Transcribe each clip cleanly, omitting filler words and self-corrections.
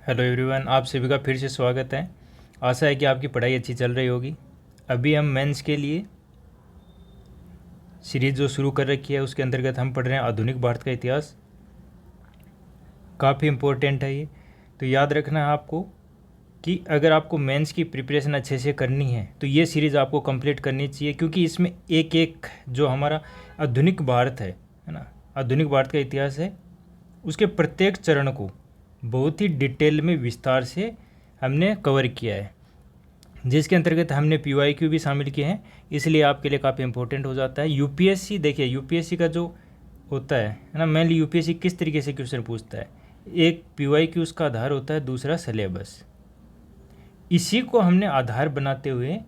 Hello everyone, आप सभी का फिर से स्वागत है। आशा है कि आपकी पढ़ाई अच्छी चल रही होगी। अभी हम मेंस के लिए सीरीज़ जो शुरू कर रखी है उसके अंतर्गत हम पढ़ रहे हैं आधुनिक भारत का इतिहास। काफ़ी इम्पोर्टेंट है ये, तो याद रखना है आपको कि अगर आपको मेंस की प्रिपरेशन अच्छे से करनी है तो ये सीरीज़ आपको कंप्लीट करनी चाहिए, क्योंकि इसमें एक एक जो हमारा आधुनिक भारत है ना, आधुनिक भारत का इतिहास है, उसके प्रत्येक चरण को बहुत ही डिटेल में विस्तार से हमने कवर किया है, जिसके अंतर्गत हमने PYQ भी शामिल किए हैं। इसलिए आपके लिए काफ़ी इंपॉर्टेंट हो जाता है। यूपीएससी देखिए, यूपीएससी का जो होता है ना, मेनली यूपीएससी किस तरीके से क्वेश्चन पूछता है, एक PYQ उसका आधार होता है, दूसरा सिलेबस। इसी को हमने आधार बनाते हुए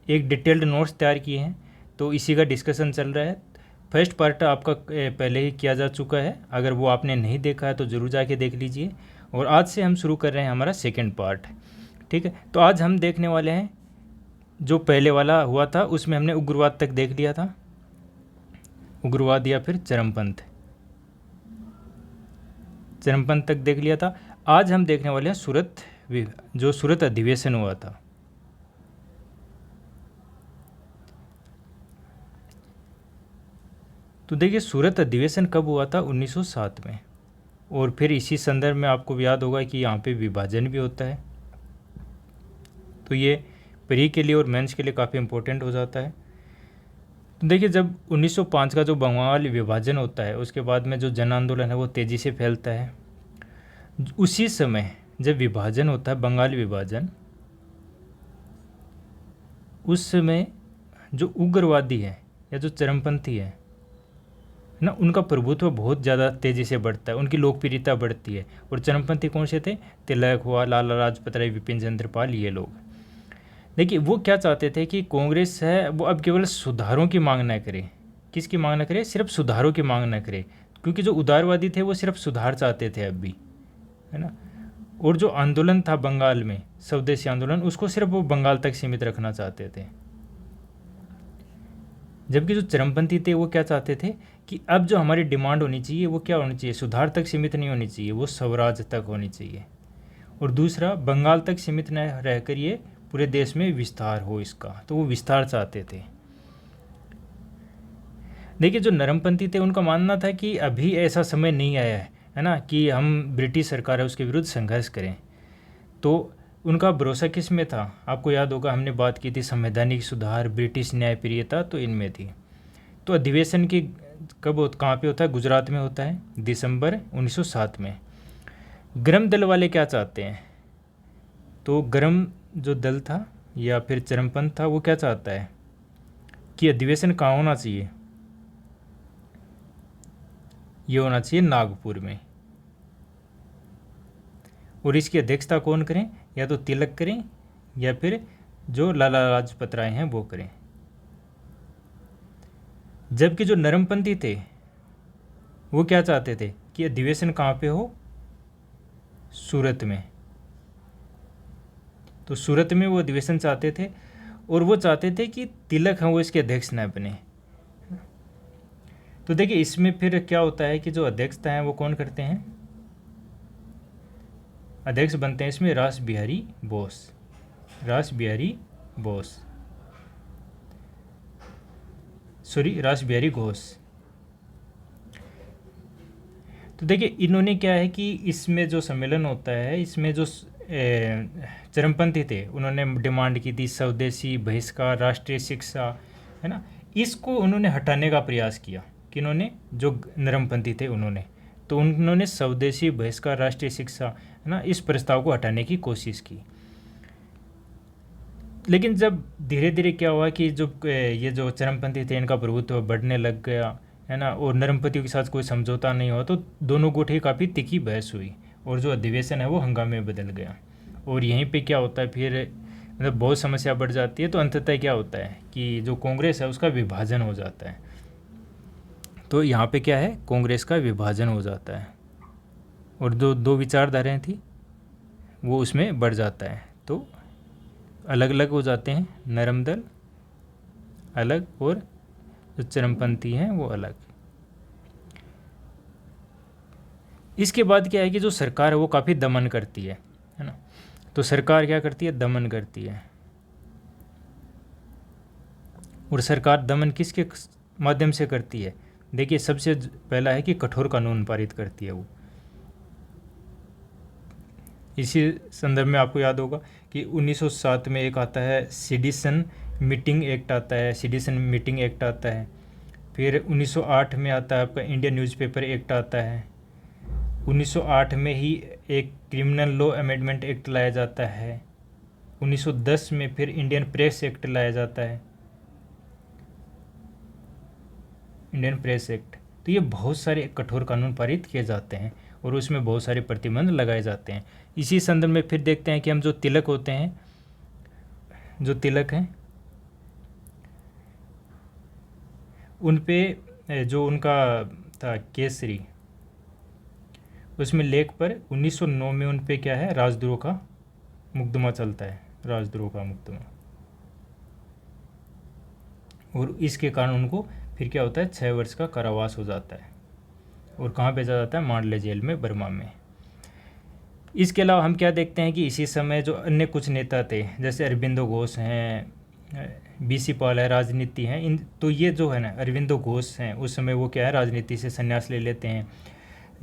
एक डिटेल्ड नोट्स तैयार किए हैं, तो इसी का डिस्कशन चल रहा है। फर्स्ट पार्ट आपका पहले ही किया जा चुका है, अगर वो आपने नहीं देखा है तो ज़रूर जाके देख लीजिए। और आज से हम शुरू कर रहे हैं हमारा सेकंड पार्ट, ठीक है। तो आज हम देखने वाले हैं, जो पहले वाला हुआ था उसमें हमने उग्रवाद तक देख लिया था, उग्रवाद या फिर चरमपंथ, चरमपंथ तक देख लिया था। आज हम देखने वाले हैं जो सूरत अधिवेशन हुआ था। तो देखिए, सूरत अधिवेशन कब हुआ था? 1907 में। और फिर इसी संदर्भ में आपको याद होगा कि यहाँ पे विभाजन भी होता है, तो ये प्री के लिए और मेंस के लिए काफ़ी इम्पोर्टेंट हो जाता है। तो देखिए, जब 1905 का जो बंगाल विभाजन होता है, उसके बाद में जो जन आंदोलन है वो तेज़ी से फैलता है। उसी समय जब विभाजन होता है, बंगाल विभाजन, उस समय जो उग्रवादी है या जो चरमपंथी है ना, उनका प्रभुत्व बहुत ज़्यादा तेज़ी से बढ़ता है, उनकी लोकप्रियता बढ़ती है। और चरमपंथी कौन से थे? तिलक हुआ, लाला लाजपत राय, विपिन चंद्र पाल, ये लोग। देखिए, वो क्या चाहते थे कि कांग्रेस है वो अब केवल सुधारों की मांग न करे। किसकी मांग न करे? सिर्फ सुधारों की मांग न करे, क्योंकि जो उदारवादी थे वो सिर्फ सुधार चाहते थे अब भी, है ना। और जो आंदोलन था बंगाल में, स्वदेशी आंदोलन, उसको सिर्फ वो बंगाल तक सीमित रखना चाहते थे। जबकि जो चरमपंथी थे वो क्या चाहते थे कि अब जो हमारी डिमांड होनी चाहिए वो क्या होनी चाहिए? सुधार तक सीमित नहीं होनी चाहिए, वो स्वराज तक होनी चाहिए। और दूसरा, बंगाल तक सीमित न रहकर ये पूरे देश में विस्तार हो इसका, तो वो विस्तार चाहते थे। देखिए, जो नरमपंथी थे उनका मानना था कि अभी ऐसा समय नहीं आया है ना, कि हम ब्रिटिश सरकार है उसके विरुद्ध संघर्ष करें। तो उनका भरोसा किस में था? आपको याद होगा हमने बात की थी संवैधानिक सुधार, ब्रिटिश न्यायप्रियता, तो इनमें थी। तो अधिवेशन की कहाँ पे होता है? गुजरात में होता है, दिसंबर 1907 में। गरम दल वाले क्या चाहते हैं? तो गरम जो दल था या फिर चरमपंथ था, वो क्या चाहता है कि अधिवेशन कहाँ होना चाहिए? ये होना चाहिए नागपुर में। और इसकी अध्यक्षता कौन करें? या तो तिलक करें या फिर जो लाला लाजपत राय हैं वो करें। जबकि जो नरमपंथी थे वो क्या चाहते थे कि अधिवेशन कहाँ पे हो? सूरत में। तो सूरत में वो अधिवेशन चाहते थे, और वो चाहते थे कि तिलक हैं वो इसके अध्यक्ष न बने। तो देखिए, इसमें फिर क्या होता है कि जो अध्यक्षता है वो कौन करते हैं? अध्यक्ष बनते हैं इसमें रास बिहारी बोस, रास बिहारी बोस, सॉरी, रास बिहारी घोष। तो देखिए, इन्होंने क्या है कि इसमें जो सम्मेलन होता है, इसमें जो चरमपंथी थे उन्होंने डिमांड की थी स्वदेशी बहिष्कार, राष्ट्रीय शिक्षा, है ना, इसको उन्होंने हटाने का प्रयास किया। किन्होंने? जो नरमपंथी थे उन्होंने। तो उन्होंने स्वदेशी बहिष्कार, राष्ट्रीय शिक्षा, है ना, इस प्रस्ताव को हटाने की कोशिश की। लेकिन जब धीरे धीरे क्या हुआ कि जो ये जो चरमपंथी थे इनका प्रभुत्व बढ़ने लग गया, है ना, और नरमपंथियों के साथ कोई समझौता नहीं हुआ, तो दोनों गुट ही काफ़ी तीखी बहस हुई, और जो अधिवेशन है वो हंगामे में बदल गया। और यहीं पे क्या होता है फिर, मतलब बहुत समस्या बढ़ जाती है। तो अंततः क्या होता है कि जो कांग्रेस है उसका विभाजन हो जाता है। तो यहाँ पे क्या है? कांग्रेस का विभाजन हो जाता है, और दो दो विचारधाराएँ थी वो उसमें बढ़ जाता है। तो अलग अलग हो जाते हैं, नरम दल अलग और जो चरमपंथी हैं वो अलग। इसके बाद क्या है कि जो सरकार है वो काफ़ी दमन करती है ना। तो सरकार क्या करती है, दमन करती है। और सरकार दमन किसके माध्यम से करती है? देखिए, सबसे पहला है कि कठोर कानून पारित करती है वो। इसी संदर्भ में आपको याद होगा कि 1907 में एक आता है सिटीजन मीटिंग एक्ट आता है, सिटीजन मीटिंग एक्ट आता है। फिर 1908 में आता है आपका इंडियन न्यूज़पेपर एक्ट आता है। 1908 में ही एक क्रिमिनल लॉ अमेंडमेंट एक्ट लाया जाता है। 1910 में फिर इंडियन प्रेस एक्ट लाया जाता है, इंडियन प्रेस एक्ट। तो ये बहुत सारे कठोर कानून पारित किए जाते हैं और उसमें बहुत सारे प्रतिबंध लगाए जाते हैं। इसी संदर्भ में फिर देखते हैं कि हम जो तिलक होते हैं, जो तिलक हैं, उन पे जो उनका था केसरी, उसमें लेख पर 1909 में उन पे क्या है, राजद्रोह का मुकदमा चलता है, राजद्रोह का मुकदमा। और इसके कारण उनको फिर क्या होता है, 6 वर्ष का कारावास हो जाता है। और कहाँ भेजा जाता है, मांडले जेल में, बर्मा में। इसके अलावा हम क्या देखते हैं कि इसी समय जो अन्य कुछ नेता थे, जैसे अरबिंदो घोष हैं, बीसी पाल है, राजनीति हैं, इन तो ये जो है ना, अरबिंदो घोष हैं, उस समय वो क्या है, राजनीति से संन्यास ले लेते हैं।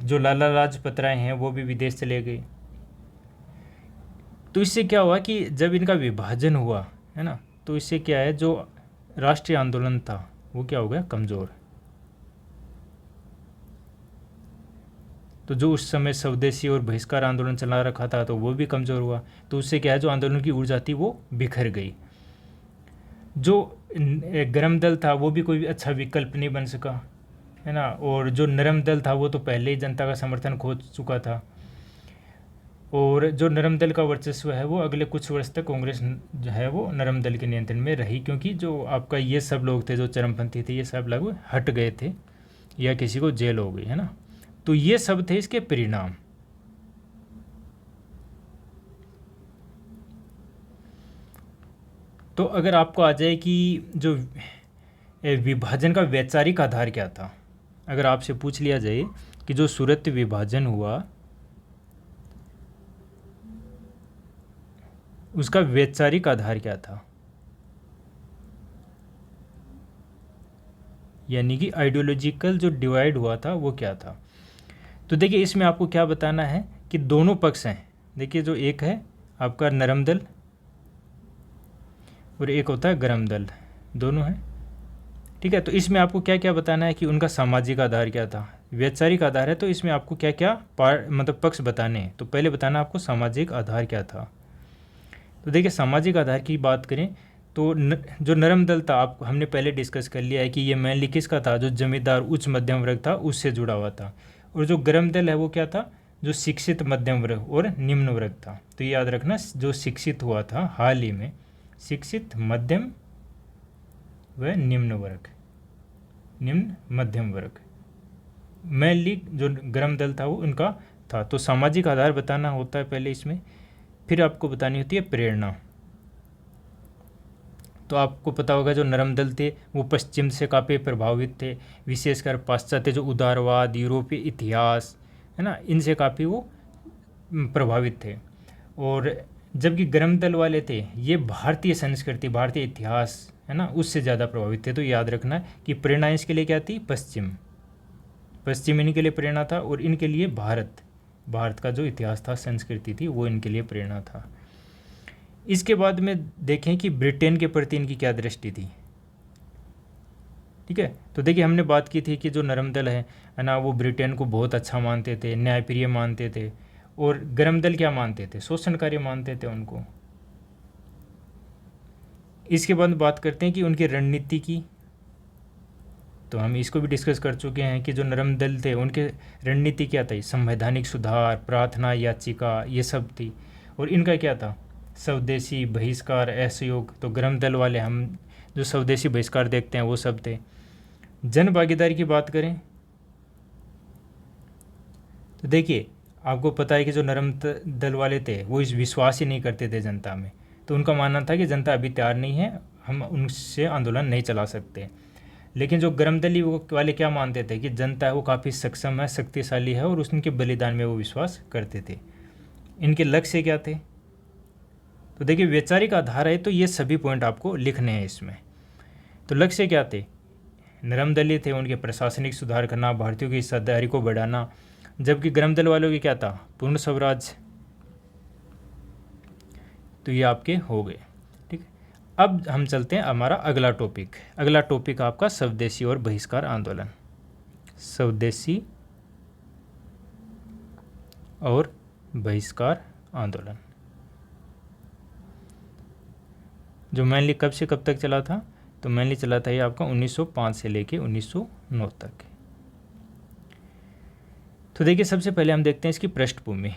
जो लाला लाजपत राय हैं वो भी विदेश चले गए। तो इससे क्या हुआ कि जब इनका विभाजन हुआ है ना, तो इससे क्या है, जो राष्ट्रीय आंदोलन था वो क्या हो गया, कमज़ोर। तो जो उस समय स्वदेशी और बहिष्कार आंदोलन चला रखा था तो वो भी कमज़ोर हुआ। तो उससे क्या है, जो आंदोलन की ऊर्जा थी वो बिखर गई। जो गरम दल था वो भी कोई अच्छा विकल्प नहीं बन सका, है ना। और जो नरम दल था वो तो पहले ही जनता का समर्थन खो चुका था। और जो नरम दल का वर्चस्व है वो अगले कुछ वर्ष तक कांग्रेस जो है वो नरम दल के नियंत्रण में रही, क्योंकि जो आपका ये सब लोग थे जो चरमपंथी थे, ये सब लोग हट गए थे या किसी को जेल हो गई, है ना। तो ये सब थे इसके परिणाम। तो अगर आपको आ जाए कि जो विभाजन का वैचारिक आधार क्या था, अगर आपसे पूछ लिया जाए कि जो सूरत विभाजन हुआ उसका वैचारिक आधार क्या था, यानी कि आइडियोलॉजिकल जो डिवाइड हुआ था वो क्या था। तो देखिए, इसमें आपको क्या बताना है कि दोनों पक्ष हैं। देखिए, जो एक है आपका नरम दल और एक होता है गरम दल, दोनों हैं, ठीक है। तो इसमें आपको क्या क्या बताना है कि उनका सामाजिक आधार क्या था। वैचारिक आधार है तो इसमें आपको क्या क्या मतलब पक्ष बताने हैं। तो पहले बताना आपको सामाजिक आधार क्या था। तो देखिए, सामाजिक आधार की बात करें तो जो नरम दल था, आप हमने पहले डिस्कस कर लिया है कि ये मेनली किसका था, जो जमींदार उच्च मध्यम वर्ग था उससे जुड़ा हुआ था। और जो गरम दल है वो क्या था, जो शिक्षित मध्यम वर्ग और निम्न वर्ग था। तो ये याद रखना, जो शिक्षित हुआ था हाल ही में, शिक्षित मध्यम व निम्न वर्ग, निम्न मध्यम वर्ग, मेनली जो गरम दल था वो उनका था। तो सामाजिक आधार बताना होता है पहले इसमें। फिर आपको बतानी होती है प्रेरणा। तो आपको पता होगा जो नरम दल थे वो पश्चिम से काफ़ी प्रभावित थे, विशेषकर पाश्चात्य जो उदारवाद, यूरोपीय इतिहास, है ना, इनसे काफ़ी वो प्रभावित थे। और जबकि गरम दल वाले थे ये भारतीय संस्कृति, भारतीय इतिहास, है ना, उससे ज़्यादा प्रभावित थे। तो याद रखना कि प्रेरणा इसके लिए क्या थी, पश्चिम इनके लिए प्रेरणा था। और इनके लिए भारत का जो इतिहास था, संस्कृति थी, वो इनके लिए प्रेरणा था। इसके बाद में देखें कि ब्रिटेन के प्रति इनकी क्या दृष्टि थी, ठीक है। तो देखिए, हमने बात की थी कि जो नरम दल है ना, वो ब्रिटेन को बहुत अच्छा मानते थे, न्यायप्रिय मानते थे। और गरम दल क्या मानते थे, शोषणकारी मानते थे उनको। इसके बाद बात करते हैं कि उनकी रणनीति की। तो हम इसको भी डिस्कस कर चुके हैं कि जो नरम दल थे उनके रणनीति क्या थी, संवैधानिक सुधार, प्रार्थना याचिका, ये सब थी। और इनका क्या था, स्वदेशी बहिष्कार, असहयोग। तो गरम दल वाले हम जो स्वदेशी बहिष्कार देखते हैं वो सब थे। जन भागीदारी की बात करें तो देखिए, आपको पता है कि जो नरम दल वाले थे वो इस विश्वास ही नहीं करते थे जनता में। तो उनका मानना था कि जनता अभी तैयार नहीं है, हम उनसे आंदोलन नहीं चला सकते। लेकिन जो गर्मदली वाले क्या मानते थे कि जनता है वो काफ़ी सक्षम है, शक्तिशाली है, और उनके बलिदान में वो विश्वास करते थे। इनके लक्ष्य क्या थे? तो देखिए वैचारिक आधार है, तो ये सभी पॉइंट आपको लिखने हैं इसमें। तो लक्ष्य क्या थे? नरमदली थे, उनके प्रशासनिक सुधार करना, भारतीयों की हिस्सेदारी को बढ़ाना, जबकि गर्मदल वालों की क्या था? पूर्ण स्वराज। तो ये आपके हो गए। ठीक है, अब हम चलते हैं हमारा अगला टॉपिक। अगला टॉपिक आपका स्वदेशी और बहिष्कार आंदोलन। स्वदेशी और बहिष्कार आंदोलन जो मेनली कब से कब तक चला था? तो मेनली चला था ये आपका 1905 से लेके 1909 तक। तो देखिए सबसे पहले हम देखते हैं इसकी पृष्ठभूमि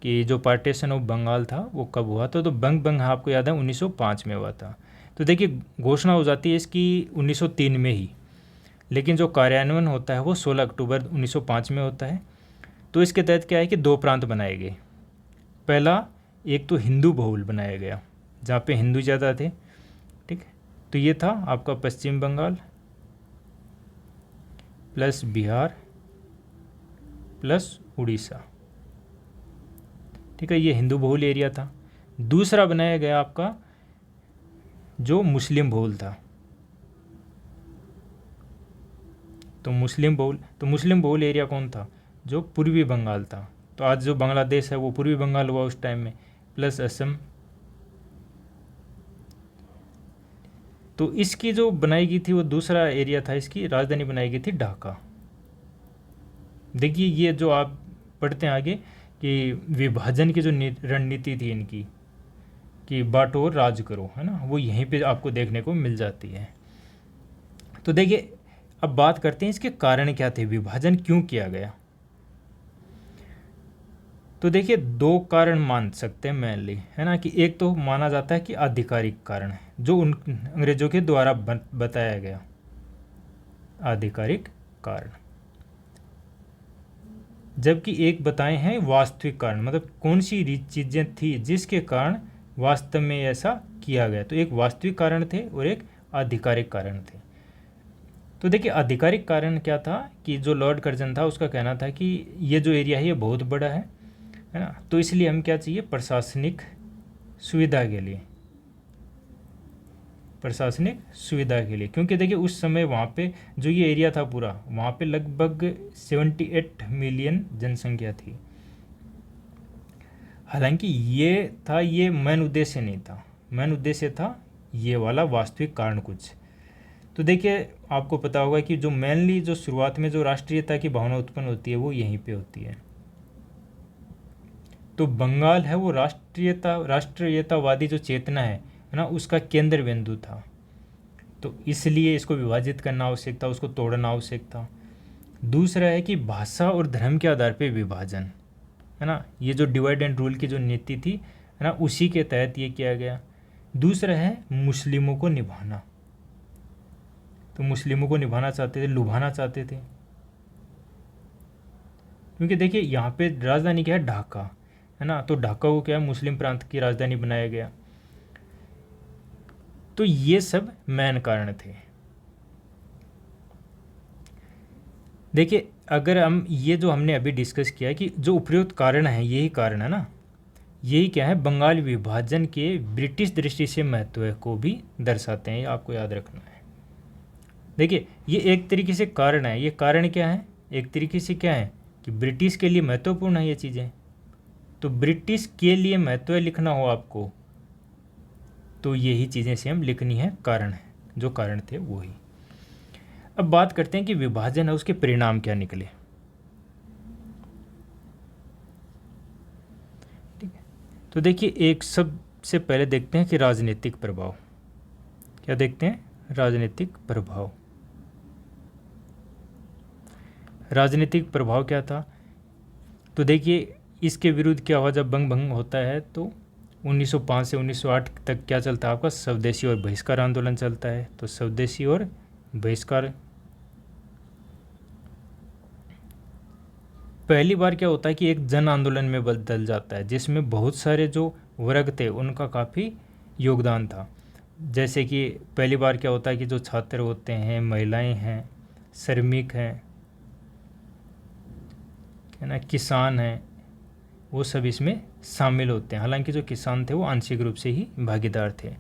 कि जो पार्टीशन ऑफ बंगाल था वो कब हुआ था। तो बंग बंग आपको याद है 1905 में हुआ था। तो देखिए घोषणा हो जाती है इसकी 1903 में ही, लेकिन जो कार्यान्वयन होता है वो 16 अक्टूबर 1905 में होता है। तो इसके तहत क्या है कि 2 प्रांत बनाए गए। पहला, एक तो हिंदू बहुल बनाया गया जहाँ पे हिंदू ज़्यादा थे। ठीक है, तो ये था आपका पश्चिम बंगाल प्लस बिहार प्लस उड़ीसा। ठीक है, ये हिंदू बहुल एरिया था। दूसरा बनाया गया आपका जो मुस्लिम बहुल था। तो मुस्लिम बहुल एरिया कौन था? जो पूर्वी बंगाल था। तो आज जो बांग्लादेश है वो पूर्वी बंगाल हुआ उस टाइम में, प्लस असम। तो इसकी जो बनाई गई थी वो दूसरा एरिया था, इसकी राजधानी बनाई गई थी ढाका। देखिए ये जो आप पढ़ते हैं आगे कि विभाजन की जो रणनीति थी इनकी कि बांटो और राज करो, है ना, वो यहीं पे आपको देखने को मिल जाती है। तो देखिए अब बात करते हैं इसके कारण क्या थे, विभाजन क्यों किया गया। तो देखिए 2 कारण मान सकते हैं मेनली, है ना, कि एक तो माना जाता है कि आधिकारिक कारण है जो उन अंग्रेजों के द्वारा बताया गया आधिकारिक कारण, जबकि एक बताए हैं वास्तविक कारण, मतलब कौन सी चीज़ें थी जिसके कारण वास्तव में ऐसा किया गया। तो एक वास्तविक कारण थे और एक आधिकारिक कारण थे। तो देखिए आधिकारिक कारण क्या था कि जो लॉर्ड कर्जन था उसका कहना था कि ये जो एरिया है ये बहुत बड़ा है ना, तो इसलिए हम क्या चाहिए, प्रशासनिक सुविधा के लिए, प्रशासनिक सुविधा के लिए, क्योंकि देखिए उस समय वहाँ पे जो ये एरिया था पूरा, वहाँ पे लगभग 78 मिलियन जनसंख्या थी। हालांकि ये मेन उद्देश्य नहीं था, मेन उद्देश्य था ये वाला वास्तविक कारण कुछ। तो देखिए आपको पता होगा कि जो मेनली जो शुरुआत में जो राष्ट्रीयता की भावना उत्पन्न होती है वो यहीं पे होती है। तो बंगाल है वो राष्ट्रीयतावादी जो चेतना है ना, उसका केंद्र बिंदु था। तो इसलिए इसको विभाजित करना आवश्यक था, उसको तोड़ना आवश्यक था। दूसरा है कि भाषा और धर्म के आधार पर विभाजन, है ना, ये जो डिवाइड एंड रूल की जो नीति थी, है ना, उसी के तहत ये किया गया। दूसरा है मुस्लिमों को निभाना, तो मुस्लिमों को निभाना चाहते थे, लुभाना चाहते थे, क्योंकि देखिए यहाँ पे राजधानी क्या है, ढाका, है ना, तो ढाका को क्या है, मुस्लिम प्रांत की राजधानी बनाया गया। तो ये सब मेन कारण थे। देखिए अगर हम ये जो हमने अभी डिस्कस किया कि जो उपयुक्त कारण है यही कारण है ना, यही क्या है, बंगाल विभाजन के ब्रिटिश दृष्टि से महत्व को भी दर्शाते हैं, ये आपको याद रखना है। देखिए ये एक तरीके से कारण है, ये कारण क्या है, एक तरीके से क्या है कि ब्रिटिश के लिए महत्वपूर्ण है ये चीज़ें। तो ब्रिटिश के लिए महत्व लिखना हो आपको तो यही चीज़ें सेम लिखनी है, कारण है, जो कारण थे वही। अब बात करते हैं कि विभाजन है उसके परिणाम क्या निकले। ठीक है, तो देखिए एक सबसे पहले देखते हैं कि राजनीतिक प्रभाव क्या देखते हैं, राजनीतिक प्रभाव। राजनीतिक प्रभाव क्या था, तो देखिए इसके विरुद्ध क्या हुआ जब बंग भंग होता है। तो 1905 से 1908 तक क्या चलता है आपका, स्वदेशी और बहिष्कार आंदोलन चलता है। तो स्वदेशी और बहिष्कार, पहली बार क्या होता है कि एक जन आंदोलन में बदल जाता है, जिसमें बहुत सारे जो वर्ग थे उनका काफ़ी योगदान था। जैसे कि पहली बार क्या होता है कि जो छात्र होते हैं, महिलाएं हैं, श्रमिक हैं, है ना, किसान हैं, वो सब इसमें शामिल होते हैं। हालांकि जो किसान थे वो आंशिक रूप से ही भागीदार थे।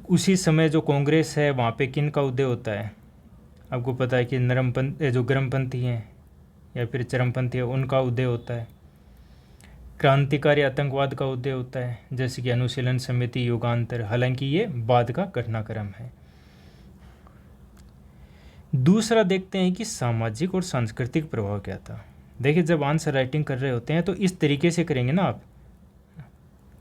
उसी समय जो कांग्रेस है वहाँ पे किन का उदय होता है? आपको पता है कि जो गर्मपंथी हैं या फिर चरमपंथी है उनका उदय होता है। क्रांतिकारी आतंकवाद का उदय होता है, जैसे कि अनुशीलन समिति, युगांतर। हालांकि ये बाद का घटनाक्रम है। दूसरा देखते हैं कि सामाजिक और सांस्कृतिक प्रभाव क्या था। देखिए, जब आंसर राइटिंग कर रहे होते हैं तो इस तरीके से करेंगे ना आप,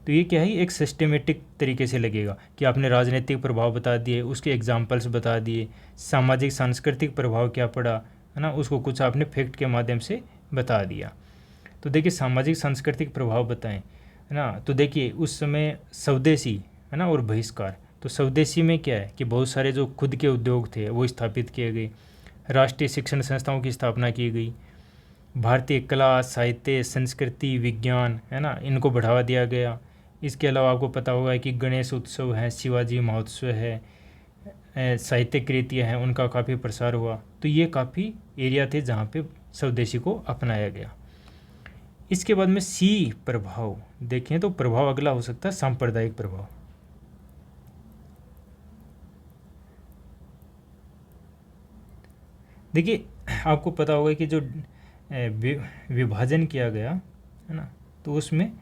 तो ये क्या है, एक सिस्टमेटिक तरीके से लगेगा कि आपने राजनीतिक प्रभाव बता दिए, उसके एग्जाम्पल्स बता दिए, सामाजिक सांस्कृतिक प्रभाव क्या पड़ा, है ना, उसको कुछ आपने फैक्ट के माध्यम से बता दिया। तो देखिए, सामाजिक सांस्कृतिक प्रभाव बताएं, है ना। तो देखिए, उस समय स्वदेशी, है ना, और बहिष्कार। तो स्वदेशी में क्या है कि बहुत सारे जो खुद के उद्योग थे वो स्थापित किए गए, राष्ट्रीय शिक्षण संस्थाओं की स्थापना की गई, भारतीय कला, साहित्य, संस्कृति, विज्ञान, है ना, इनको बढ़ावा दिया गया। इसके अलावा आपको पता होगा कि गणेश उत्सव है, शिवाजी महोत्सव है, साहित्य कृतियाँ हैं, उनका काफ़ी प्रसार हुआ। तो ये काफ़ी एरिया थे जहाँ पे स्वदेशी को अपनाया गया। इसके बाद में सी प्रभाव देखें तो प्रभाव अगला हो सकता है सांप्रदायिक प्रभाव। देखिए, आपको पता होगा कि जो विभाजन किया गया, है ना, तो उसमें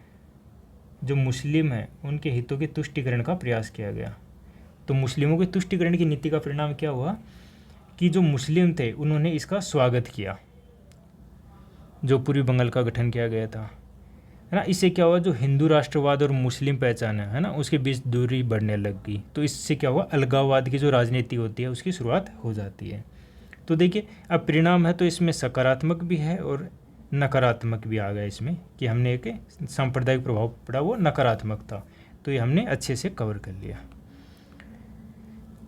जो मुस्लिम हैं उनके हितों के तुष्टिकरण का प्रयास किया गया। तो मुस्लिमों के तुष्टिकरण की नीति का परिणाम क्या हुआ कि जो मुस्लिम थे उन्होंने इसका स्वागत किया, जो पूर्वी बंगाल का गठन किया गया था, है ना। इससे क्या हुआ, जो हिंदू राष्ट्रवाद और मुस्लिम पहचान है ना, उसके बीच दूरी बढ़ने लग गई। तो इससे क्या हुआ, अलगाववाद की जो राजनीति होती है उसकी शुरुआत हो जाती है। तो देखिए, अब परिणाम है तो इसमें सकारात्मक भी है और नकारात्मक भी आ गया इसमें, कि हमने एक सांप्रदायिक प्रभाव पड़ा वो नकारात्मक था। तो ये हमने अच्छे से कवर कर लिया।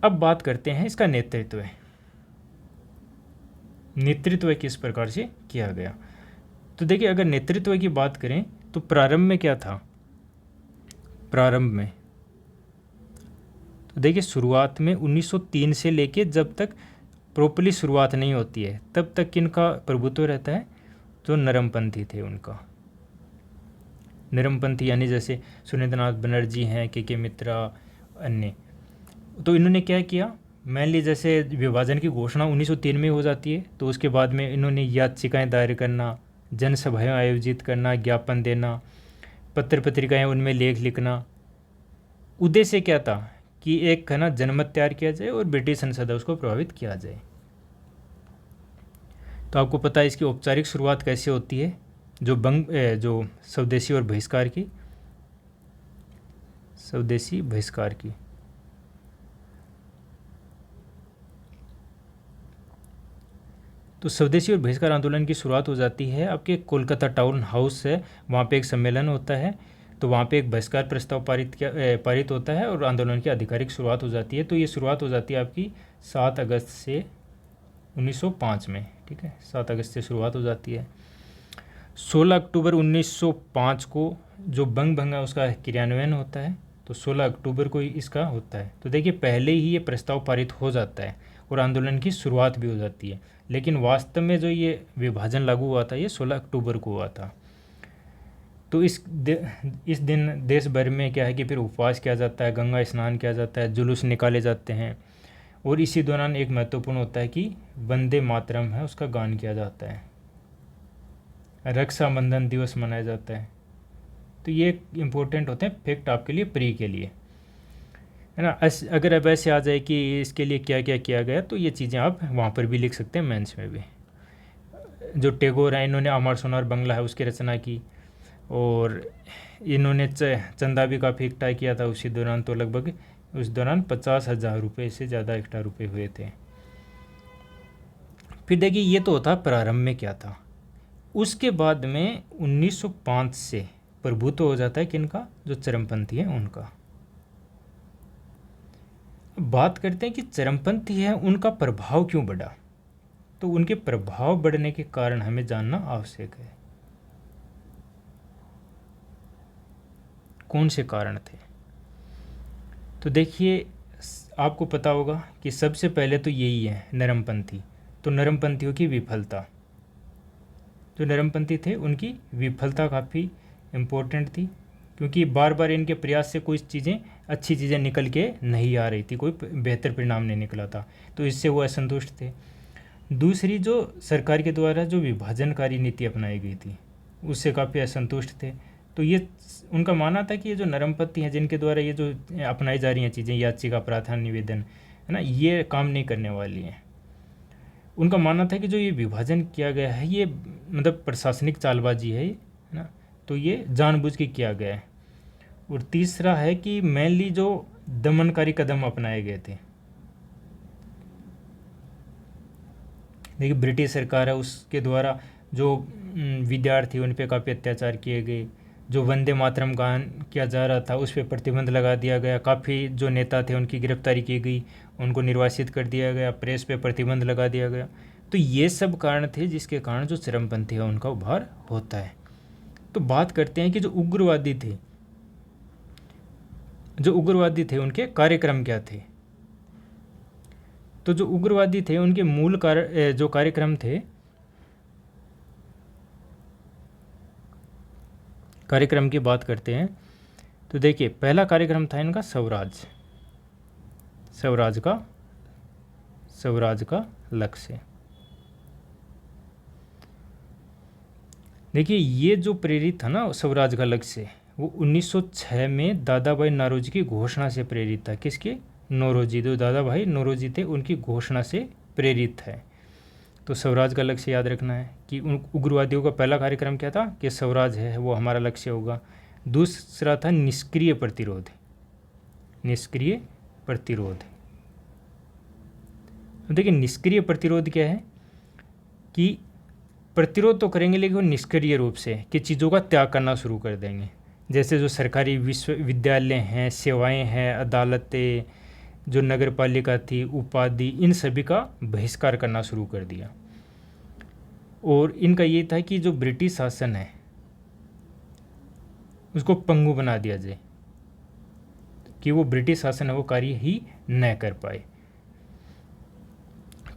अब बात करते हैं इसका नेतृत्व। नेतृत्व किस प्रकार से किया गया। तो देखिए, अगर नेतृत्व की बात करें तो प्रारंभ में क्या था। प्रारंभ में तो देखिए, शुरुआत में 1903 से लेके जब तक प्रॉपरली शुरुआत नहीं होती है तब तक किनका प्रभुत्व रहता है, जो नरमपंथी थे उनका। नरमपंथी यानी जैसे सुरेंद्रनाथ बनर्जी हैं, के मित्रा, अन्य। तो इन्होंने क्या किया, मेनली जैसे विभाजन की घोषणा 1903 में हो जाती है, तो उसके बाद में इन्होंने याचिकाएं दायर करना, जनसभाएं आयोजित करना, ज्ञापन देना, पत्र पत्रिकाएं उनमें लेख लिखना। उद्देश्य क्या था कि एक, है ना, जनमत तैयार किया जाए और ब्रिटिश संसद उसको प्रभावित किया जाए। तो आपको पता है इसकी औपचारिक शुरुआत कैसे होती है, जो स्वदेशी और बहिष्कार की, स्वदेशी बहिष्कार की। तो स्वदेशी और बहिष्कार आंदोलन की शुरुआत हो जाती है आपके कोलकाता टाउन हाउस से। वहाँ पे एक सम्मेलन होता है, तो वहाँ पे एक बहिष्कार प्रस्ताव पारित होता है और आंदोलन की आधिकारिक शुरुआत हो जाती है। तो ये शुरुआत हो जाती है आपकी 7 अगस्त से 1905 में, ठीक है, 7 अगस्त से शुरुआत हो जाती है। 16 अक्टूबर 1905 को जो बंग भंगा उसका क्रियान्वयन होता है, तो 16 अक्टूबर को ही इसका होता है। तो देखिए, पहले ही ये प्रस्ताव पारित हो जाता है और आंदोलन की शुरुआत भी हो जाती है, लेकिन वास्तव में जो ये विभाजन लागू हुआ था ये 16 अक्टूबर को हुआ था। तो इस दिन देश भर में क्या है कि फिर उपवास किया जाता है, गंगा स्नान किया जाता है, जुलूस निकाले जाते हैं, और इसी दौरान एक महत्वपूर्ण होता है कि वंदे मातरम है उसका गान किया जाता है, रक्षाबंधन दिवस मनाया जाता है। तो ये इम्पोर्टेंट होते हैं फैक्ट आपके लिए, प्री के लिए, है ना। अगर अब ऐसे आ जाए कि इसके लिए क्या क्या किया गया, तो ये चीज़ें आप वहाँ पर भी लिख सकते हैं, मेंस में भी। जो टैगोर हैं, इन्होंने अमर सोनार बंगला है उसकी रचना की, और इन्होंने चंदा भी काफ़ी इकट्ठा किया था उसी दौरान। तो लगभग उस दौरान 50,000 रुपये से ज़्यादा इकट्ठा रुपये हुए थे। फिर देखिए, ये तो होता प्रारंभ में क्या था। उसके बाद में 1905 से प्रभुत्व हो जाता है किनका, जो चरमपंथी हैं उनका। बात करते हैं कि चरमपंथी है उनका प्रभाव क्यों बढ़ा। तो उनके प्रभाव बढ़ने के कारण हमें जानना आवश्यक है। कौन से कारण थे? तो देखिए, आपको पता होगा कि सबसे पहले तो यही है नरमपंथी। तो नरमपंथियों की विफलता, जो नरमपंथी थे उनकी विफलता काफ़ी इम्पोर्टेंट थी, क्योंकि बार बार इनके प्रयास से कोई चीज़ें, अच्छी चीज़ें निकल के नहीं आ रही थी, कोई बेहतर परिणाम नहीं निकला था, तो इससे वो असंतुष्ट थे। दूसरी, जो सरकार के द्वारा जो विभाजनकारी नीति अपनाई गई थी उससे काफ़ी असंतुष्ट थे। तो ये उनका मानना था कि ये जो नरमपंथी हैं जिनके द्वारा ये जो अपनाई जा रही हैं चीज़ें, याचिका, प्रार्थना, निवेदन, है ना, ये काम नहीं करने वाली हैं। उनका मानना था कि जो ये विभाजन किया गया है ये मतलब प्रशासनिक चालबाजी है ना, तो ये जानबूझ के किया गया है। और तीसरा है कि मेनली जो दमनकारी कदम अपनाए गए थे, देखिए ब्रिटिश सरकार है उसके द्वारा जो विद्यार्थी उन पे काफ़ी अत्याचार किए गए, जो वंदे मातरम गान किया जा रहा था उस पर प्रतिबंध लगा दिया गया, काफ़ी जो नेता थे उनकी गिरफ्तारी की गई, उनको निर्वासित कर दिया गया, प्रेस पे प्रतिबंध लगा दिया गया। तो ये सब कारण थे जिसके कारण जो चरमपंथी है उनका उभार होता है। तो बात करते हैं कि जो उग्रवादी थे उनके कार्यक्रम क्या थे। तो जो उग्रवादी थे उनके मूल जो कार्यक्रम थे, कार्यक्रम की बात करते हैं तो देखिए पहला कार्यक्रम था इनका स्वराज का लक्ष्य। देखिए ये जो प्रेरित था ना स्वराज का लक्ष्य, वो 1906 में दादा भाई नौरोजी की घोषणा से प्रेरित था। किसके? नौरोजी, जो दादा भाई नौरोजी थे उनकी घोषणा से प्रेरित है। तो स्वराज का लक्ष्य याद रखना है कि उन उग्रवादियों का पहला कार्यक्रम क्या था कि स्वराज है वो हमारा लक्ष्य होगा। दूसरा था निष्क्रिय प्रतिरोध। देखिए निष्क्रिय प्रतिरोध क्या है कि प्रतिरोध तो करेंगे लेकिन वो निष्क्रिय रूप से, कि चीज़ों का त्याग करना शुरू कर देंगे। जैसे जो सरकारी विश्वविद्यालय हैं, सेवाएं हैं, अदालतें, जो नगर पालिका थी, उपाधि, इन सभी का बहिष्कार करना शुरू कर दिया। और इनका ये था कि जो ब्रिटिश शासन है उसको पंगु बना दिया जाए, कि वो ब्रिटिश शासन है वो कार्य ही न कर पाए।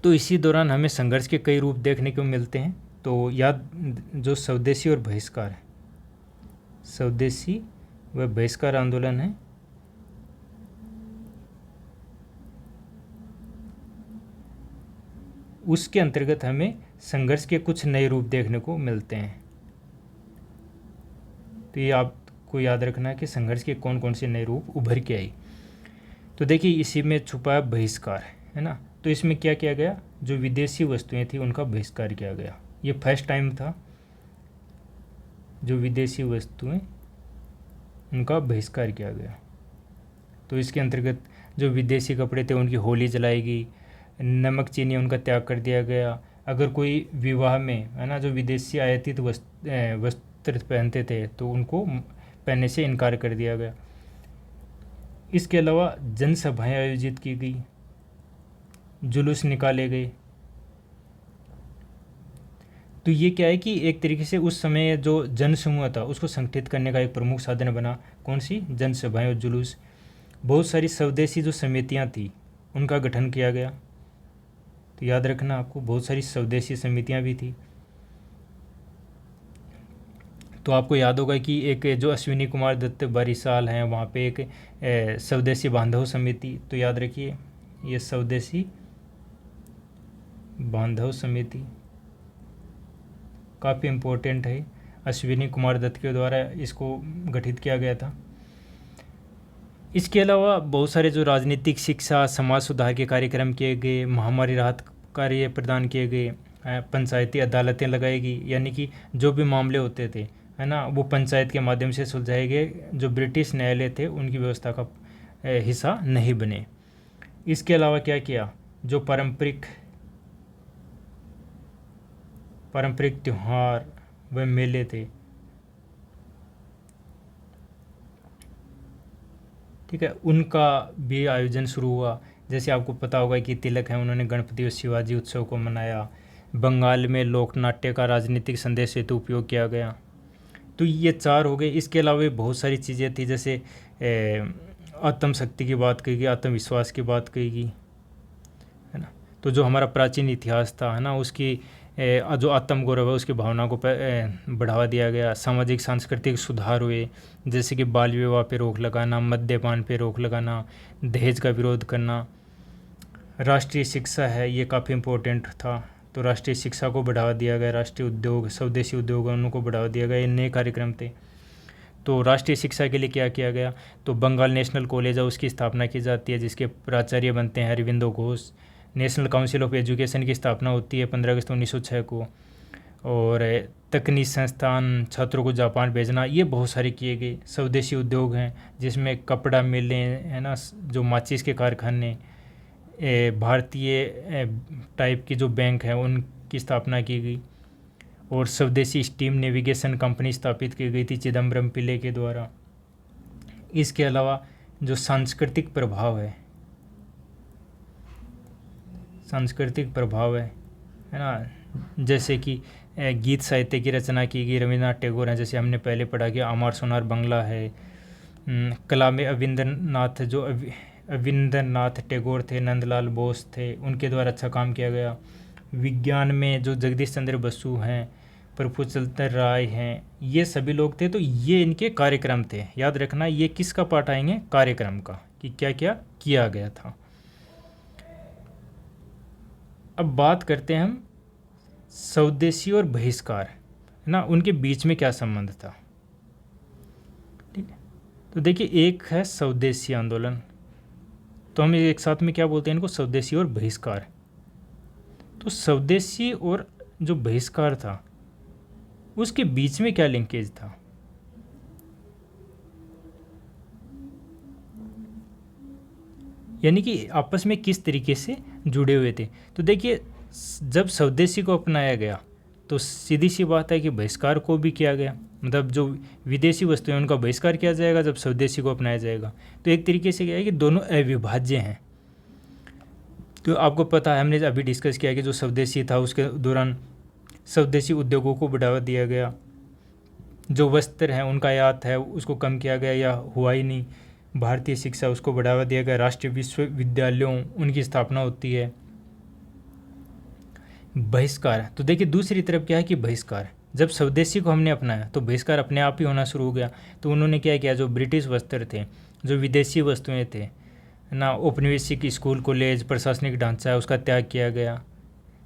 तो इसी दौरान हमें संघर्ष के कई रूप देखने को मिलते हैं। तो जो स्वदेशी और बहिष्कार है, स्वदेशी व बहिष्कार आंदोलन है, उसके अंतर्गत हमें संघर्ष के कुछ नए रूप देखने को मिलते हैं। तो ये आपको याद रखना है कि संघर्ष के कौन कौन से नए रूप उभर के आई। तो देखिए इसी में छुपा बहिष्कार है ना। तो इसमें क्या किया गया, जो विदेशी वस्तुएं थी उनका बहिष्कार किया गया। ये फर्स्ट टाइम था जो विदेशी वस्तुएं उनका बहिष्कार किया गया। तो इसके अंतर्गत जो विदेशी कपड़े थे उनकी होली जलाई गई, नमक चीनी उनका त्याग कर दिया गया। अगर कोई विवाह में है ना जो विदेशी आयातित वस्त्र पहनते थे तो उनको पहनने से इनकार कर दिया गया। इसके अलावा जनसभाएं आयोजित की गई, जुलूस निकाले गए। तो ये क्या है कि एक तरीके से उस समय जो जनसमूह था उसको संगठित करने का एक प्रमुख साधन बना। कौन सी? जनसभाएं और जुलूस। बहुत सारी स्वदेशी जो समितियां थी उनका गठन किया गया। तो याद रखना आपको, बहुत सारी स्वदेशी समितियां भी थी। तो आपको याद होगा कि एक जो अश्विनी कुमार दत्त बारिशाल हैं वहाँ पे एक स्वदेशी बांधव समिति, तो याद रखिए ये स्वदेशी बांधव समिति काफ़ी इम्पोर्टेंट है। अश्विनी कुमार दत्त के द्वारा इसको गठित किया गया था। इसके अलावा बहुत सारे जो राजनीतिक, शिक्षा, समाज सुधार के कार्यक्रम किए गए, महामारी राहत कार्य प्रदान किए गए, पंचायती अदालतें लगाई गई, यानी कि जो भी मामले होते थे है ना वो पंचायत के माध्यम से सुलझाए गए, जो ब्रिटिश न्यायालय थे उनकी व्यवस्था का हिस्सा नहीं बने। इसके अलावा क्या किया, जो पारंपरिक त्यौहार व मेले थे, ठीक है, उनका भी आयोजन शुरू हुआ। जैसे आपको पता होगा कि तिलक है उन्होंने गणपति और शिवाजी उत्सव को मनाया। बंगाल में लोकनाट्य का राजनीतिक संदेश हेतु उपयोग किया गया। तो ये 4 हो गए। इसके अलावा भी बहुत सारी चीज़ें थी, जैसे आत्म शक्ति की बात कही गई, आत्मविश्वास की बात कही गई, है ना। तो जो हमारा प्राचीन इतिहास था, है ना, उसकी जो आत्म गौरव है उसकी भावना को बढ़ावा दिया गया। सामाजिक सांस्कृतिक सुधार हुए, जैसे कि बाल विवाह पे रोक लगाना, मद्यपान पे रोक लगाना, दहेज का विरोध करना। राष्ट्रीय शिक्षा है, ये काफ़ी इम्पोर्टेंट था, तो राष्ट्रीय शिक्षा को बढ़ावा दिया गया। राष्ट्रीय उद्योग, स्वदेशी उद्योगों को बढ़ावा दिया गया। ये नए कार्यक्रम थे। तो राष्ट्रीय शिक्षा के लिए क्या किया गया, तो बंगाल नेशनल कॉलेज है उसकी स्थापना की जाती है, जिसके प्राचार्य बनते हैं Aurobindo Ghosh. National council of education की स्थापना होती है 15 अगस्त 1906 को। और तकनीक संस्थान, छात्रों को जापान भेजना, ये बहुत सारे किए गए। स्वदेशी उद्योग हैं, जिसमें कपड़ा मिलें, है ना, जो माचिस के कारखाने, भारतीय टाइप की जो बैंक हैं उनकी स्थापना की गई। और स्वदेशी स्टीम नेविगेशन कंपनी स्थापित की गई थी चिदम्बरम पिल्ले के द्वारा। इसके अलावा जो सांस्कृतिक प्रभाव है, है ना, जैसे कि गीत साहित्य की रचना की गई। रविन्द्रनाथ टैगोर हैं, जैसे हमने पहले पढ़ा कि अमर सोनार बंगला है। कला में अविंद्रनाथ टैगोर थे, नंदलाल बोस थे, उनके द्वारा अच्छा काम किया गया। विज्ञान में जो जगदीश चंद्र बसु हैं, प्रफुल्ल राय हैं, ये सभी लोग थे। तो ये इनके कार्यक्रम थे। याद रखना, ये किसका पार्ट आएंगे, कार्यक्रम का, कि क्या क्या किया गया था। अब बात करते हैं हम स्वदेशी और बहिष्कार, है ना, उनके बीच में क्या संबंध था। ठीक है, तो देखिए, एक है स्वदेशी आंदोलन, तो हम एक साथ में क्या बोलते हैं इनको, स्वदेशी और बहिष्कार। तो स्वदेशी और जो बहिष्कार था उसके बीच में क्या लिंकेज था। यानी कि आपस में किस तरीके से जुड़े हुए थे। तो देखिए, जब स्वदेशी को अपनाया गया तो सीधी सी बात है कि बहिष्कार को भी किया गया, मतलब जो विदेशी वस्तुएं उनका बहिष्कार किया जाएगा जब स्वदेशी को अपनाया जाएगा। तो एक तरीके से क्या है कि दोनों अविभाज्य हैं। तो आपको पता है, हमने अभी डिस्कस किया कि जो स्वदेशी था उसके दौरान स्वदेशी उद्योगों को बढ़ावा दिया गया। जो वस्त्र हैं उनका आयात है उसको कम किया गया या हुआ ही नहीं। भारतीय शिक्षा, उसको बढ़ावा दिया गया। राष्ट्रीय विश्वविद्यालयों, उनकी स्थापना होती है। बहिष्कार, तो देखिए दूसरी तरफ क्या है कि बहिष्कार, जब स्वदेशी को हमने अपनाया तो बहिष्कार अपने आप ही होना शुरू हो गया। तो उन्होंने क्या किया, जो ब्रिटिश वस्त्र थे, जो विदेशी वस्तुएं थे ना, औपनिवेशिक स्कूल कॉलेज प्रशासनिक ढांचा है, उसका त्याग किया गया।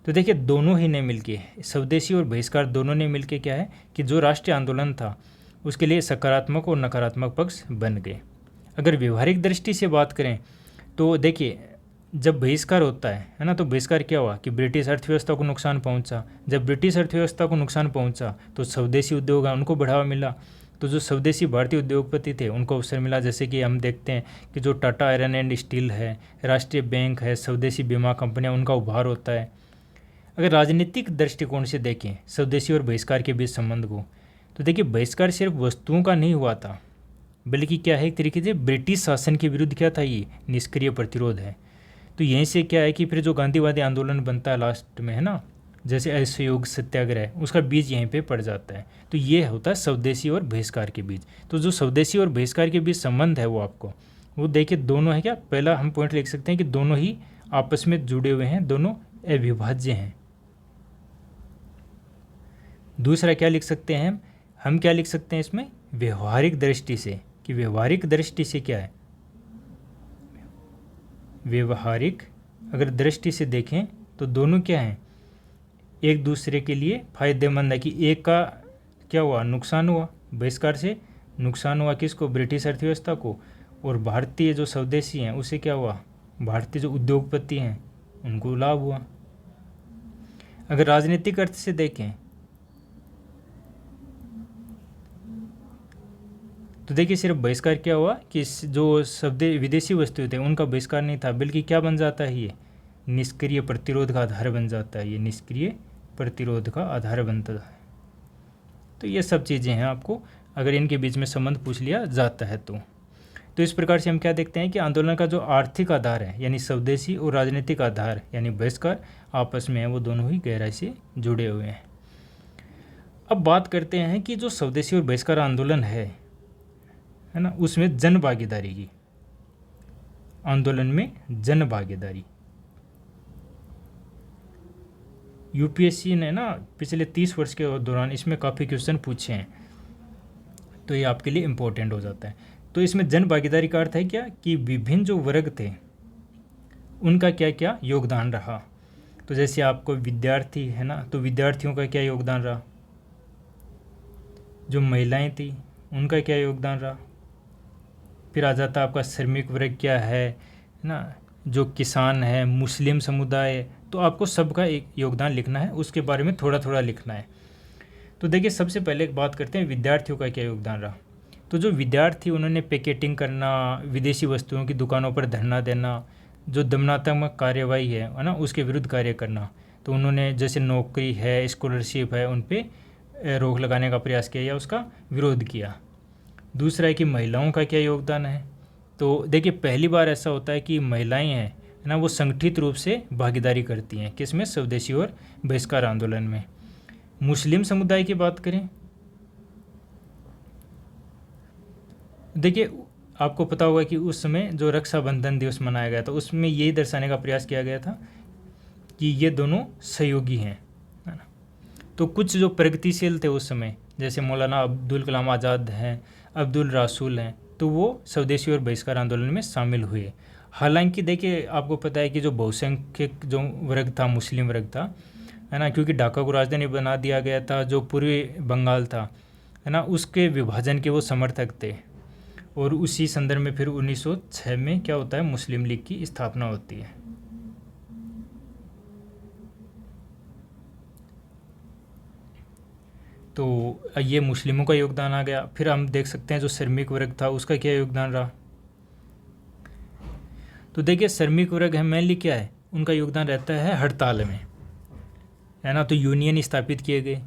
तो देखिए, दोनों ही ने मिलके, स्वदेशी और बहिष्कार दोनों ने मिलके क्या है कि जो राष्ट्रीय आंदोलन था उसके लिए सकारात्मक और नकारात्मक पक्ष बन गए। अगर व्यवहारिक दृष्टि से बात करें तो देखिए, जब बहिष्कार होता है ना, तो बहिष्कार क्या हुआ कि ब्रिटिश अर्थव्यवस्था को नुकसान पहुंचा। जब ब्रिटिश अर्थव्यवस्था को नुकसान पहुंचा तो स्वदेशी उद्योग है उनको बढ़ावा मिला। तो जो स्वदेशी भारतीय उद्योगपति थे उनको अवसर मिला। जैसे कि हम देखते हैं कि जो टाटा आयरन एंड स्टील है, राष्ट्रीय बैंक है, स्वदेशी बीमा कंपनियां, उनका उभार होता है। अगर राजनीतिक दृष्टिकोण से देखें स्वदेशी और बहिष्कार के बीच संबंध को, तो देखिए, बहिष्कार सिर्फ वस्तुओं का नहीं हुआ था, बल्कि क्या है, एक तरीके से ब्रिटिश शासन के विरुद्ध क्या था, ये निष्क्रिय प्रतिरोध है। तो यहीं से क्या है कि फिर जो गांधीवादी आंदोलन बनता है लास्ट में, है ना, जैसे असहयोग सत्याग्रह, उसका बीज यहीं पे पड़ जाता है। तो ये होता है स्वदेशी और बहिष्कार के बीच। तो जो स्वदेशी और बहिष्कार के बीच संबंध है वो देखिए, दोनों है क्या, पहला हम पॉइंट लिख सकते हैं कि दोनों ही आपस में जुड़े हुए हैं, दोनों अविभाज्य हैं। दूसरा क्या लिख सकते हैं हम क्या लिख सकते हैं इसमें, व्यवहारिक दृष्टि से, कि व्यवहारिक दृष्टि से क्या है, व्यवहारिक अगर दृष्टि से देखें तो दोनों क्या हैं, एक दूसरे के लिए फायदेमंद है। कि एक का क्या हुआ, नुकसान हुआ, बहिष्कार से नुकसान हुआ किसको, ब्रिटिश अर्थव्यवस्था को, और भारतीय जो स्वदेशी हैं उसे क्या हुआ, भारतीय जो उद्योगपति हैं उनको लाभ हुआ। अगर राजनीतिक अर्थ से देखें तो देखिए, सिर्फ बहिष्कार क्या हुआ कि जो विदेशी वस्तुएं थे उनका बहिष्कार नहीं था, बल्कि क्या बन जाता है, ये निष्क्रिय प्रतिरोध का आधार बन जाता है। ये निष्क्रिय प्रतिरोध का आधार बनता है। तो ये सब चीज़ें हैं, आपको अगर इनके बीच में संबंध पूछ लिया जाता है तो इस प्रकार से हम क्या देखते हैं कि आंदोलन का जो आर्थिक आधार है यानी स्वदेशी और राजनीतिक आधार यानी बहिष्कार आपस में है, वो दोनों ही गहराई से जुड़े हुए हैं। अब बात करते हैं कि जो स्वदेशी और बहिष्कार आंदोलन है ना, उसमें जन भागीदारी की, आंदोलन में जन भागीदारी। यूपीएससी ने ना पिछले 30 वर्ष के दौरान इसमें काफ़ी क्वेश्चन पूछे हैं, तो ये आपके लिए इम्पोर्टेंट हो जाता है। तो इसमें जन भागीदारी का अर्थ है क्या कि विभिन्न जो वर्ग थे उनका क्या क्या योगदान रहा। तो जैसे आपको विद्यार्थी है ना, तो विद्यार्थियों का क्या योगदान रहा, जो महिलाएं थी उनका क्या योगदान रहा, फिर आ जाता आपका श्रमिक वर्ग क्या है ना, जो किसान है, मुस्लिम समुदाय है, तो आपको सबका एक योगदान लिखना है, उसके बारे में थोड़ा थोड़ा लिखना है। तो देखिए सबसे पहले बात करते हैं विद्यार्थियों का क्या योगदान रहा। तो जो विद्यार्थी उन्होंने पैकेटिंग करना, विदेशी वस्तुओं की दुकानों पर धरना देना, जो दमनात्मक कार्यवाही है ना, उसके विरुद्ध कार्य करना। तो उन्होंने जैसे नौकरी है, स्कॉलरशिप है, उन पर रोक लगाने का प्रयास किया या उसका विरोध किया। दूसरा है कि महिलाओं का क्या योगदान है। तो देखिए पहली बार ऐसा होता है कि महिलाएं हैं ना, वो संगठित रूप से भागीदारी करती हैं किसमें, स्वदेशी और बहिष्कार आंदोलन में। मुस्लिम समुदाय की बात करें, देखिए आपको पता होगा कि उस समय जो रक्षाबंधन दिवस मनाया गया था, उसमें यही दर्शाने का प्रयास किया गया था कि ये दोनों सहयोगी हैं, है ना। तो कुछ जो प्रगतिशील थे उस समय, जैसे मौलाना अब्दुल कलाम आज़ाद हैं, अब्दुल रासूल हैं, तो वो स्वदेशी और बहिष्कार आंदोलन में शामिल हुए। हालांकि देखिए आपको पता है कि जो बहुसंख्यक जो वर्ग था, मुस्लिम वर्ग था, है ना, क्योंकि ढाका को राजधानी बना दिया गया था, जो पूर्वी बंगाल था, है ना, उसके विभाजन के वो समर्थक थे। और उसी संदर्भ में फिर 1906 में क्या होता है, मुस्लिम लीग की स्थापना होती है। तो ये मुस्लिमों का योगदान आ गया। फिर हम देख सकते हैं जो श्रमिक वर्ग था उसका क्या योगदान रहा। तो देखिए श्रमिक वर्ग है मेनली क्या है, उनका योगदान रहता है हड़ताल में, है ना। तो यूनियन स्थापित किए गए।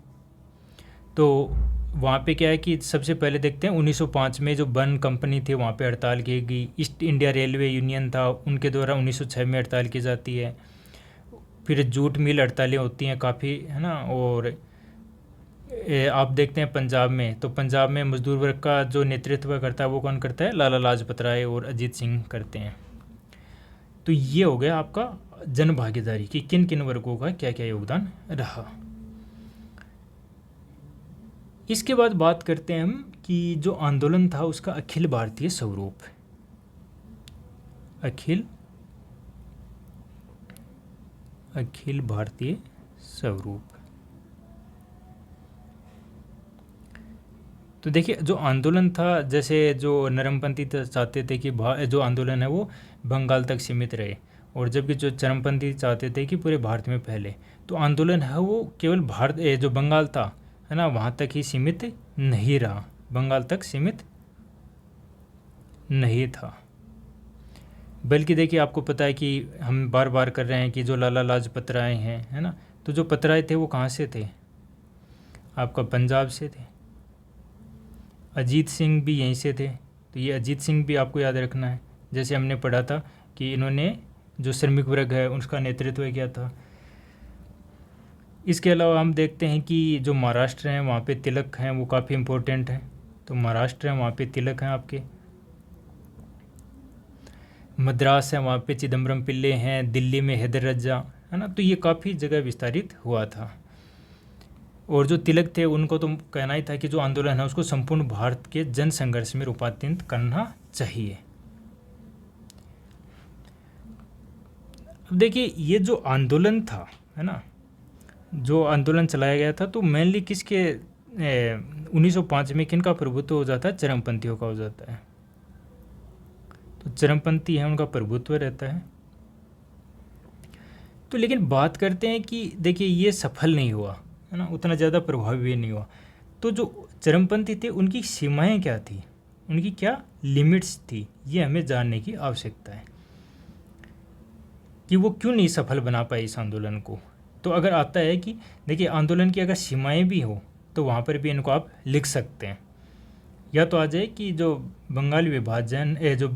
तो वहाँ पे क्या है कि सबसे पहले देखते हैं 1905 में जो बन कंपनी थी वहाँ पे हड़ताल की गई। ईस्ट इंडिया रेलवे यूनियन था, उनके द्वारा 1906 में हड़ताल की जाती है। फिर जूट मिल हड़तालें होती हैं काफ़ी, है ना। और आप देखते हैं पंजाब में, तो पंजाब में मजदूर वर्ग का जो नेतृत्व करता है वो कौन करता है, लाला लाजपत राय और अजीत सिंह करते हैं। तो ये हो गया आपका जन भागीदारी कि किन किन वर्गों का क्या क्या योगदान रहा। इसके बाद बात करते हैं हम कि जो आंदोलन था उसका अखिल भारतीय स्वरूप, अखिल भारतीय स्वरूप। तो देखिए जो आंदोलन था, जैसे जो नरमपंथी चाहते थे कि जो आंदोलन है वो बंगाल तक सीमित रहे, और जबकि जो चरमपंथी चाहते थे कि पूरे भारत में फैले। तो आंदोलन है वो केवल भारत जो बंगाल था, है ना, वहाँ तक ही सीमित नहीं रहा, बंगाल तक सीमित नहीं था। बल्कि देखिए आपको पता है कि हम बार बार कर रहे हैं कि जो लाला लाजपत राय हैं, है ना, तो जो पतराय थे वो कहाँ से थे, आपका पंजाब से थे। अजीत सिंह भी यहीं से थे, तो ये अजीत सिंह भी आपको याद रखना है। जैसे हमने पढ़ा था कि इन्होंने जो श्रमिक वर्ग है उसका नेतृत्व किया था। इसके अलावा हम देखते हैं कि जो महाराष्ट्र हैं वहाँ पे तिलक हैं, वो काफ़ी इम्पोर्टेंट हैं। तो महाराष्ट्र है वहाँ पे तिलक हैं आपके। मद्रास है वहाँ पे चिदम्बरम पिल्ले हैं, दिल्ली में हैदर रजा, है ना। तो ये काफ़ी जगह विस्तारित हुआ था। और जो तिलक थे उनको तो कहना ही था कि जो आंदोलन है उसको संपूर्ण भारत के जन संघर्ष में रूपांतरित करना चाहिए। अब देखिए ये जो आंदोलन था, है ना, जो आंदोलन चलाया गया था, तो मेनली किसके 1905 में किन का प्रभुत्व हो जाता है, चरमपंथियों का हो जाता है। तो चरमपंथी है उनका प्रभुत्व रहता है। तो लेकिन बात करते हैं कि देखिए ये सफल नहीं हुआ, है ना, उतना ज़्यादा प्रभावी नहीं हुआ। तो जो चरमपंथी थे उनकी सीमाएं क्या थी, उनकी क्या लिमिट्स थी, ये हमें जानने की आवश्यकता है कि वो क्यों नहीं सफल बना पाए इस आंदोलन को। तो अगर आता है कि देखिए आंदोलन की अगर सीमाएं भी हो तो वहाँ पर भी इनको आप लिख सकते हैं। या तो आ जाए कि जो बंगाल विभाजन जो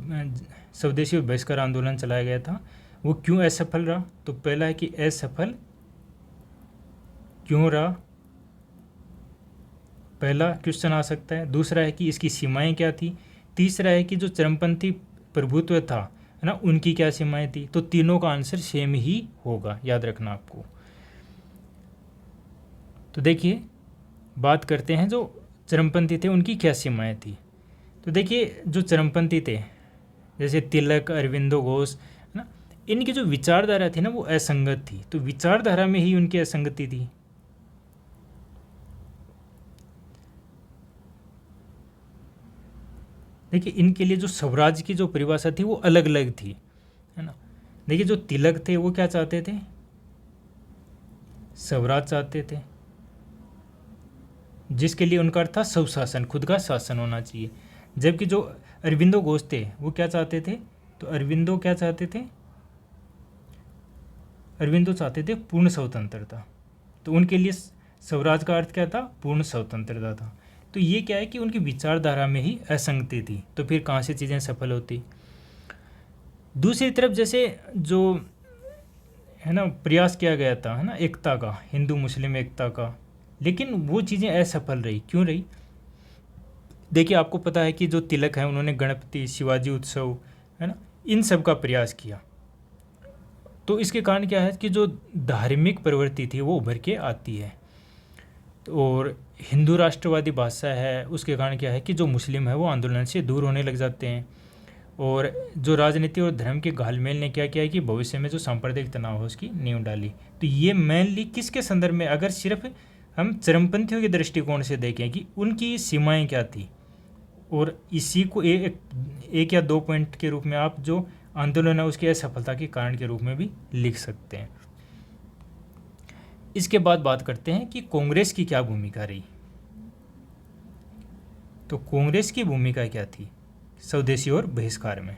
स्वदेशी और बहिष्कार आंदोलन चलाया गया था वो क्यों असफल रहा। तो पहला है कि असफल क्यों रहा, पहला क्वेश्चन आ सकता है। दूसरा है कि इसकी सीमाएं क्या थी। तीसरा है कि जो चरमपंथी प्रभुत्व था, है ना, उनकी क्या सीमाएं थी। तो तीनों का आंसर सेम ही होगा, याद रखना आपको। तो देखिए, बात करते हैं जो चरमपंथी थे उनकी क्या सीमाएं थी। तो देखिए, जो चरमपंथी थे जैसे तिलक, अरविंदो घोष, है ना, इनकी जो विचारधारा थी ना वो असंगत थी। तो विचारधारा में ही उनकी असंगति थी। देखिए, इनके लिए जो स्वराज की जो परिभाषा थी वो अलग अलग थी, है ना। देखिए, जो तिलक थे वो क्या चाहते थे, स्वराज चाहते थे, जिसके लिए उनका अर्थ था स्वशासन, खुद का शासन होना चाहिए। जबकि जो अरविंदो घोष थे वो क्या चाहते थे, तो अरविंदो क्या चाहते थे, अरविंदो चाहते थे पूर्ण स्वतंत्रता। तो उनके लिए स्वराज का अर्थ क्या था, पूर्ण स्वतंत्रता था। तो ये क्या है कि उनकी विचारधारा में ही असंगति थी। तो फिर कहाँ से चीज़ें सफल होती। दूसरी तरफ जैसे जो है ना प्रयास किया गया था, है ना, एकता का, हिंदू मुस्लिम एकता का, लेकिन वो चीज़ें असफल रही। क्यों रही। देखिए, आपको पता है कि जो तिलक है उन्होंने गणपति, शिवाजी उत्सव, है ना, इन सब का प्रयास किया। तो इसके कारण क्या है कि जो धार्मिक प्रवृत्ति थी वो उभर के आती है। और हिंदू राष्ट्रवादी भाषा है, उसके कारण क्या है कि जो मुस्लिम है वो आंदोलन से दूर होने लग जाते हैं। और जो राजनीति और धर्म के घालमेल ने क्या किया है कि भविष्य में जो सांप्रदायिक तनाव है उसकी नींव डाली। तो ये मेनली किसके संदर्भ में, अगर सिर्फ हम चरमपंथियों के दृष्टिकोण से देखें कि उनकी सीमाएं क्या थी, और इसी को एक या दो पॉइंट के रूप में आप जो आंदोलन है उसकी असफलता के कारण के रूप में भी लिख सकते हैं। इसके बाद बात करते हैं कि कांग्रेस की क्या भूमिका रही। तो कांग्रेस की भूमिका क्या थी स्वदेशी और बहिष्कार में।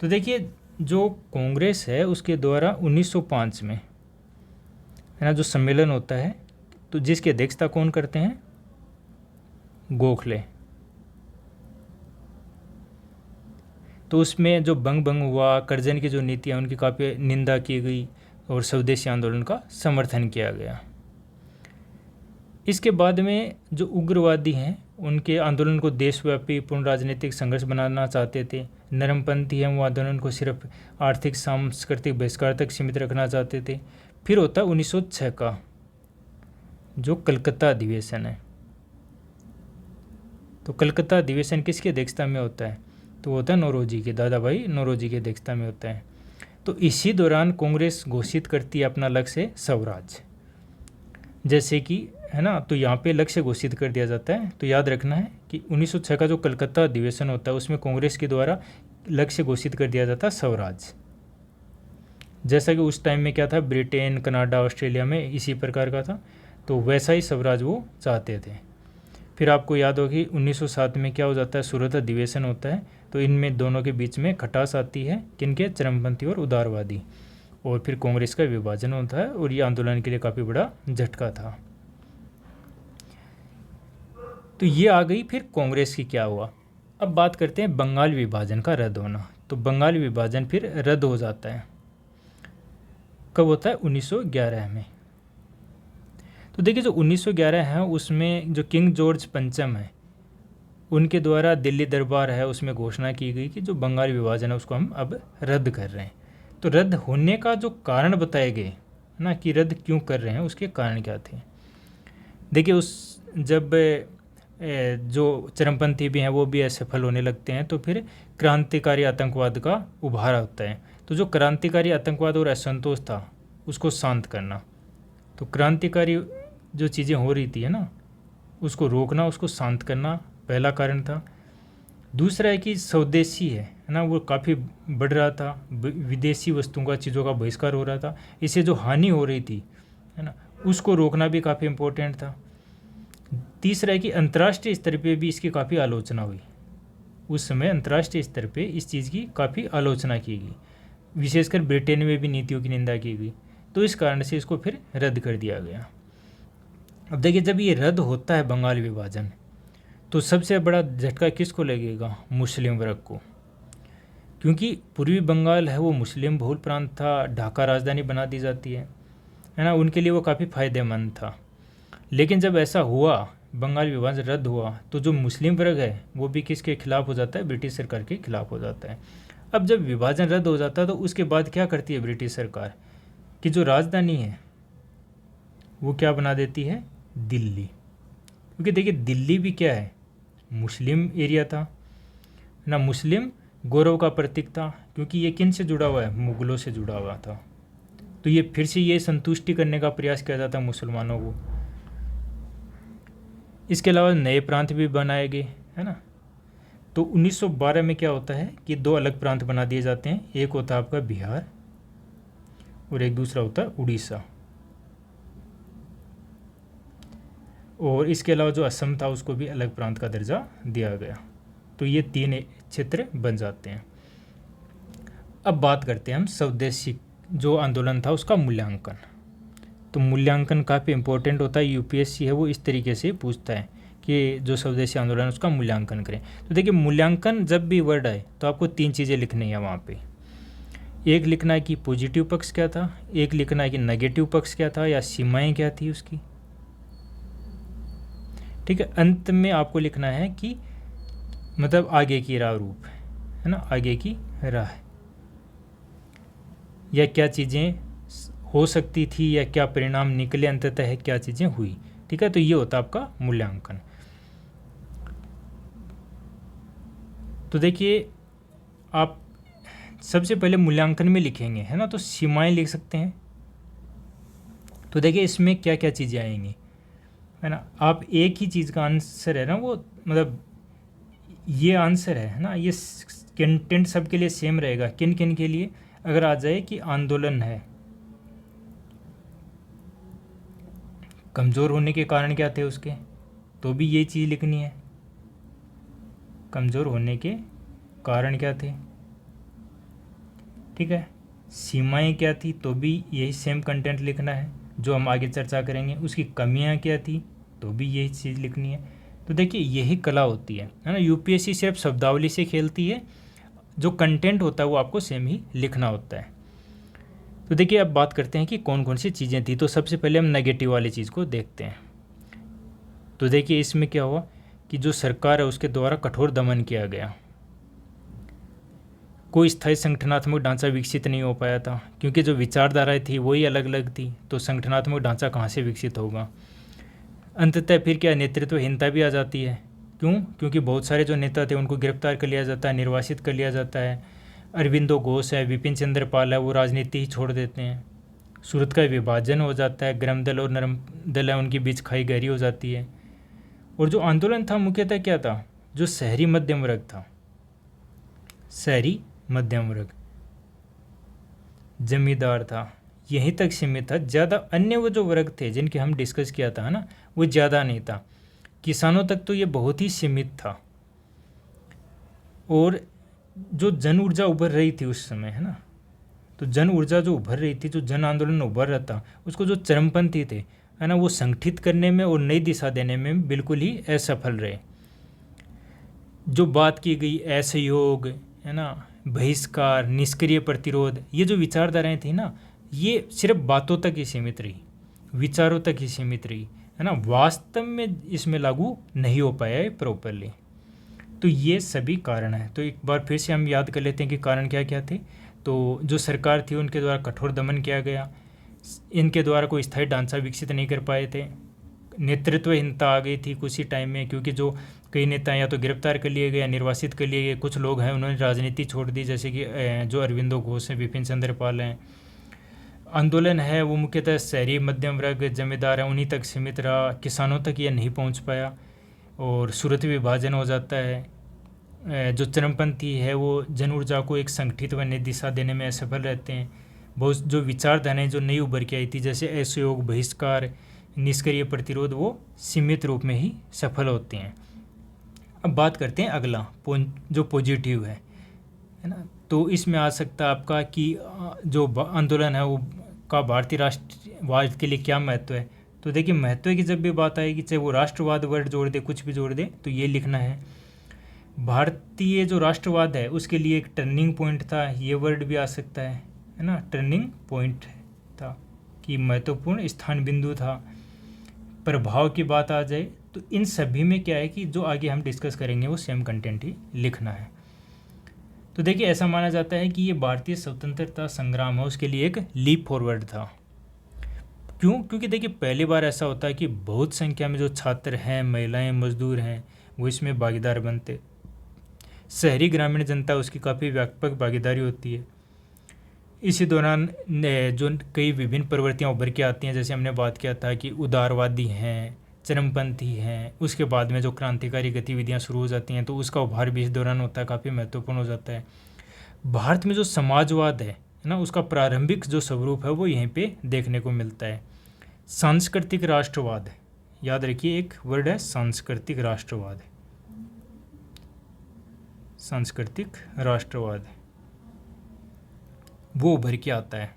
तो देखिए, जो कांग्रेस है उसके द्वारा 1905 में, है ना, जो सम्मेलन होता है, तो जिसकी अध्यक्षता कौन करते हैं, गोखले। तो उसमें जो बंग हुआ, करजन की जो नीतियाँ उनकी काफ़ी निंदा की गई और स्वदेशी आंदोलन का समर्थन किया गया। इसके बाद में जो उग्रवादी हैं उनके आंदोलन को देशव्यापी पूर्ण राजनीतिक संघर्ष बनाना चाहते थे। नरमपंथी हैं वो आंदोलन को सिर्फ आर्थिक सांस्कृतिक बहिष्कार तक सीमित रखना चाहते थे। फिर होता है 1906 का जो कलकत्ता अधिवेशन है। तो कलकत्ता अधिवेशन किसकी अध्यक्षता में होता है, तो होता है नौरोजी के, दादा भाई नौरोजी की अध्यक्षता में होता है। तो इसी दौरान कांग्रेस घोषित करती है अपना लक्ष्य स्वराज, जैसे कि, है ना। तो यहाँ पे लक्ष्य घोषित कर दिया जाता है। तो याद रखना है कि 1906 का जो कलकत्ता अधिवेशन होता है उसमें कांग्रेस के द्वारा लक्ष्य घोषित कर दिया जाता है स्वराज। जैसा कि उस टाइम में क्या था, ब्रिटेन, कनाडा, ऑस्ट्रेलिया में इसी प्रकार का था, तो वैसा ही स्वराज वो चाहते थे। फिर आपको याद होगी 1907 में क्या हो जाता है, सूरत अधिवेशन होता है। तो इनमें दोनों के बीच में खटास आती है, किनके, चरमपंथी और उदारवादी। और फिर कांग्रेस का विभाजन होता है और ये आंदोलन के लिए काफ़ी बड़ा झटका था। तो ये आ गई फिर कांग्रेस की क्या हुआ। अब बात करते हैं बंगाल विभाजन का रद्द होना। तो बंगाल विभाजन फिर रद्द हो जाता है, कब होता है, 1911 में। तो देखिए, जो 1911 है उसमें जो किंग जॉर्ज पंचम है उनके द्वारा दिल्ली दरबार है उसमें घोषणा की गई कि जो बंगाल विभाजन है उसको हम अब रद्द कर रहे हैं। तो रद्द होने का जो कारण बताए गए ना कि रद्द क्यों कर रहे हैं, उसके कारण क्या थे। देखिए, उस जब जो चरमपंथी भी हैं वो भी असफल होने लगते हैं, तो फिर क्रांतिकारी आतंकवाद का उभार होता है। तो जो क्रांतिकारी आतंकवाद और असंतोष था उसको शांत करना, तो क्रांतिकारी जो चीज़ें हो रही थी, है ना, उसको रोकना, उसको शांत करना पहला कारण था। दूसरा है कि स्वदेशी है ना, वो काफ़ी बढ़ रहा था, विदेशी वस्तुओं का, चीज़ों का बहिष्कार हो रहा था, इससे जो हानि हो रही थी, है ना, उसको रोकना भी काफ़ी इम्पोर्टेंट था। तीसरा है कि अंतर्राष्ट्रीय स्तर पे भी इसकी काफ़ी आलोचना हुई। उस समय अंतर्राष्ट्रीय स्तर पे इस चीज़ की काफ़ी आलोचना की गई, विशेषकर ब्रिटेन में भी नीतियों की निंदा की गई। तो इस कारण से इसको फिर रद्द कर दिया गया। अब देखिए, जब ये रद्द होता है बंगाल विभाजन, तो सबसे बड़ा झटका किसको लगेगा, मुस्लिम वर्ग को। क्योंकि पूर्वी बंगाल है वो मुस्लिम बहुल प्रांत था, ढाका राजधानी बना दी जाती है। है ना, उनके लिए वो काफ़ी फ़ायदेमंद था। लेकिन जब ऐसा हुआ, बंगाल विभाजन रद्द हुआ, तो जो मुस्लिम वर्ग है वो भी किसके खिलाफ हो जाता है, ब्रिटिश सरकार के खिलाफ हो जाता है। अब जब विभाजन रद्द हो जाता है तो उसके बाद क्या करती है ब्रिटिश सरकार, कि जो राजधानी है वो क्या बना देती है, दिल्ली। क्योंकि देखिए दिल्ली भी क्या है, मुस्लिम एरिया था ना, मुस्लिम गौरव का प्रतीक था, क्योंकि ये किन से जुड़ा हुआ है, मुगलों से जुड़ा हुआ था। तो ये फिर से ये संतुष्टि करने का प्रयास किया जाता मुसलमानों को। इसके अलावा नए प्रांत भी बनाए गए, है ना। तो 1912 में क्या होता है कि दो अलग प्रांत बना दिए जाते हैं, एक होता है आपका बिहार और एक दूसरा होता है उड़ीसा। और इसके अलावा जो असम था उसको भी अलग प्रांत का दर्जा दिया गया। तो ये 3 क्षेत्र बन जाते हैं। अब बात करते हैं हम स्वदेशी जो आंदोलन था उसका मूल्यांकन। तो मूल्यांकन काफ़ी इंपॉर्टेंट होता है, यूपीएससी है वो इस तरीके से पूछता है कि जो स्वदेशी आंदोलन उसका मूल्यांकन करें। तो देखिए मूल्यांकन जब भी वर्ड आए तो आपको 3 चीज़ें लिखनी है वहाँ पे। एक लिखना है कि पॉजिटिव पक्ष क्या था, एक लिखना है कि नेगेटिव पक्ष क्या था या सीमाएं क्या थी उसकी, ठीक है। अंत में आपको लिखना है कि मतलब आगे की राह रूप है ना, आगे की राह या क्या चीज़ें हो सकती थी या क्या परिणाम निकले, अंततः क्या चीज़ें हुई, ठीक है। तो ये होता है आपका मूल्यांकन। तो देखिए आप सबसे पहले मूल्यांकन में लिखेंगे, है ना, तो सीमाएं लिख सकते हैं। तो देखिए इसमें क्या क्या चीज़ें आएंगी, है ना। आप एक ही चीज़ का आंसर है ना वो, मतलब ये आंसर है ना, ये कंटेंट सबके लिए सेम रहेगा। किन किन के लिए, अगर आ जाए कि आंदोलन है, कमज़ोर होने के कारण क्या थे उसके, तो भी ये चीज़ लिखनी है, कमज़ोर होने के कारण क्या थे, ठीक है। सीमाएं क्या थी, तो भी यही सेम कंटेंट लिखना है जो हम आगे चर्चा करेंगे। उसकी कमियां क्या थी, तो भी यही चीज़ लिखनी है। तो देखिए यही कला होती है ना, यूपीएससी सिर्फ शब्दावली से खेलती है, जो कंटेंट होता है वो आपको सेम ही लिखना होता है। तो देखिए अब बात करते हैं कि कौन कौन सी चीज़ें थी। तो सबसे पहले हम नेगेटिव वाली चीज़ को देखते हैं। तो देखिए इसमें क्या हुआ कि जो सरकार है उसके द्वारा कठोर दमन किया गया, कोई स्थायी संगठनात्मक ढांचा विकसित नहीं हो पाया था, क्योंकि जो विचारधाराएं थी वही अलग अलग थी, तो संगठनात्मक ढांचा कहाँ से विकसित होगा। अंततः फिर क्या, नेतृत्वहीनता भी आ जाती है। क्यों, क्योंकि बहुत सारे जो नेता थे उनको गिरफ्तार कर लिया जाता है, निर्वासित कर लिया जाता है। अरविंदो घोष है, विपिन चंद्र पाल है, वो राजनीति ही छोड़ देते हैं। सूरत का विभाजन हो जाता है, गर्म दल और नरम दल है उनके बीच खाई गहरी हो जाती है। और जो आंदोलन था मुख्यतः क्या था, जो शहरी मध्यम वर्ग था, शहरी मध्यम वर्ग, जमींदार था, यहीं तक सीमित था। ज़्यादा अन्य वो जो वर्ग थे जिनके हम डिस्कस किया था ना, वो ज़्यादा नहीं था। किसानों तक तो ये बहुत ही सीमित था। और जो जन ऊर्जा उभर रही थी उस समय, है ना, तो जन ऊर्जा जो उभर रही थी, जो जन आंदोलन उभर रहा था, उसको जो चरमपंथी थे, है ना, वो संगठित करने में और नई दिशा देने में बिल्कुल ही असफल रहे। जो बात की गई असहयोग, है ना, बहिष्कार, निष्क्रिय प्रतिरोध, ये जो विचारधाराएं थी ना, ये सिर्फ बातों तक ही सीमित रही, विचारों तक ही सीमित रही, है ना, वास्तव में इसमें लागू नहीं हो पाया है प्रॉपरली। तो ये सभी कारण हैं। तो एक बार फिर से हम याद कर लेते हैं कि कारण क्या क्या थे। तो जो सरकार थी उनके द्वारा कठोर दमन किया गया, इनके द्वारा कोई स्थायी ढांचा विकसित नहीं कर पाए थे, नेतृत्वहीनता आ गई थी कुछ ही टाइम में, क्योंकि जो कई नेता या तो गिरफ्तार कर लिए गए या निर्वासित कर लिए गए, कुछ लोग हैं उन्होंने राजनीति छोड़ दी, जैसे कि जो अरविंदो घोष हैं, विपिन चंद्र पाल हैं। आंदोलन है वो मुख्यतः शहरी मध्यम वर्ग जमींदार हैं उन्हीं तक सीमित रहा, किसानों तक यह नहीं पहुंच पाया। और सूरत विभाजन हो जाता है। जो चरमपंथी है वो जन ऊर्जा को एक संगठित व नई दिशा देने में असफल रहते हैं। बहुत जो विचारधाराएं जो नई उभर के आई थी, जैसे असहयोग, बहिष्कार, निष्क्रिय प्रतिरोध, वो सीमित रूप में ही सफल होते हैं। अब बात करते हैं अगला जो पॉजिटिव है ना। तो इसमें आ सकता है आपका कि जो आंदोलन है वो का भारतीय राष्ट्रवाद के लिए क्या महत्व है। तो देखिए महत्व की जब भी बात आएगी, चाहे वो राष्ट्रवाद वर्ड जोड़ दे, कुछ भी जोड़ दे, तो ये लिखना है। भारतीय जो राष्ट्रवाद है उसके लिए एक टर्निंग पॉइंट था, ये वर्ड भी आ सकता है ना, टर्निंग पॉइंट था कि महत्वपूर्ण स्थान बिंदु था। प्रभाव की बात आ जाए तो इन सभी में क्या है कि जो आगे हम डिस्कस करेंगे वो सेम कंटेंट ही लिखना है। तो देखिए, ऐसा माना जाता है कि ये भारतीय स्वतंत्रता संग्राम है उसके लिए एक लीप फॉरवर्ड था। क्यों? क्योंकि देखिए, पहली बार ऐसा होता है कि बहुत संख्या में जो छात्र हैं, महिलाएं, मजदूर हैं, वो इसमें भागीदार बनते। शहरी ग्रामीण जनता उसकी काफ़ी व्यापक भागीदारी होती है। इसी दौरान जो कई विभिन्न प्रवृत्तियां उभर के आती हैं, जैसे हमने बात किया था कि उदारवादी हैं, चरमपंथी हैं, उसके बाद में जो क्रांतिकारी गतिविधियां शुरू हो जाती हैं तो उसका उभार भी इस दौरान होता है, काफ़ी महत्वपूर्ण हो जाता है। भारत में जो समाजवाद है ना, उसका प्रारंभिक जो स्वरूप है वो यहीं पे देखने को मिलता है। सांस्कृतिक राष्ट्रवाद, याद रखिए एक वर्ड है सांस्कृतिक राष्ट्रवाद। सांस्कृतिक राष्ट्रवाद वो उभर के आता है।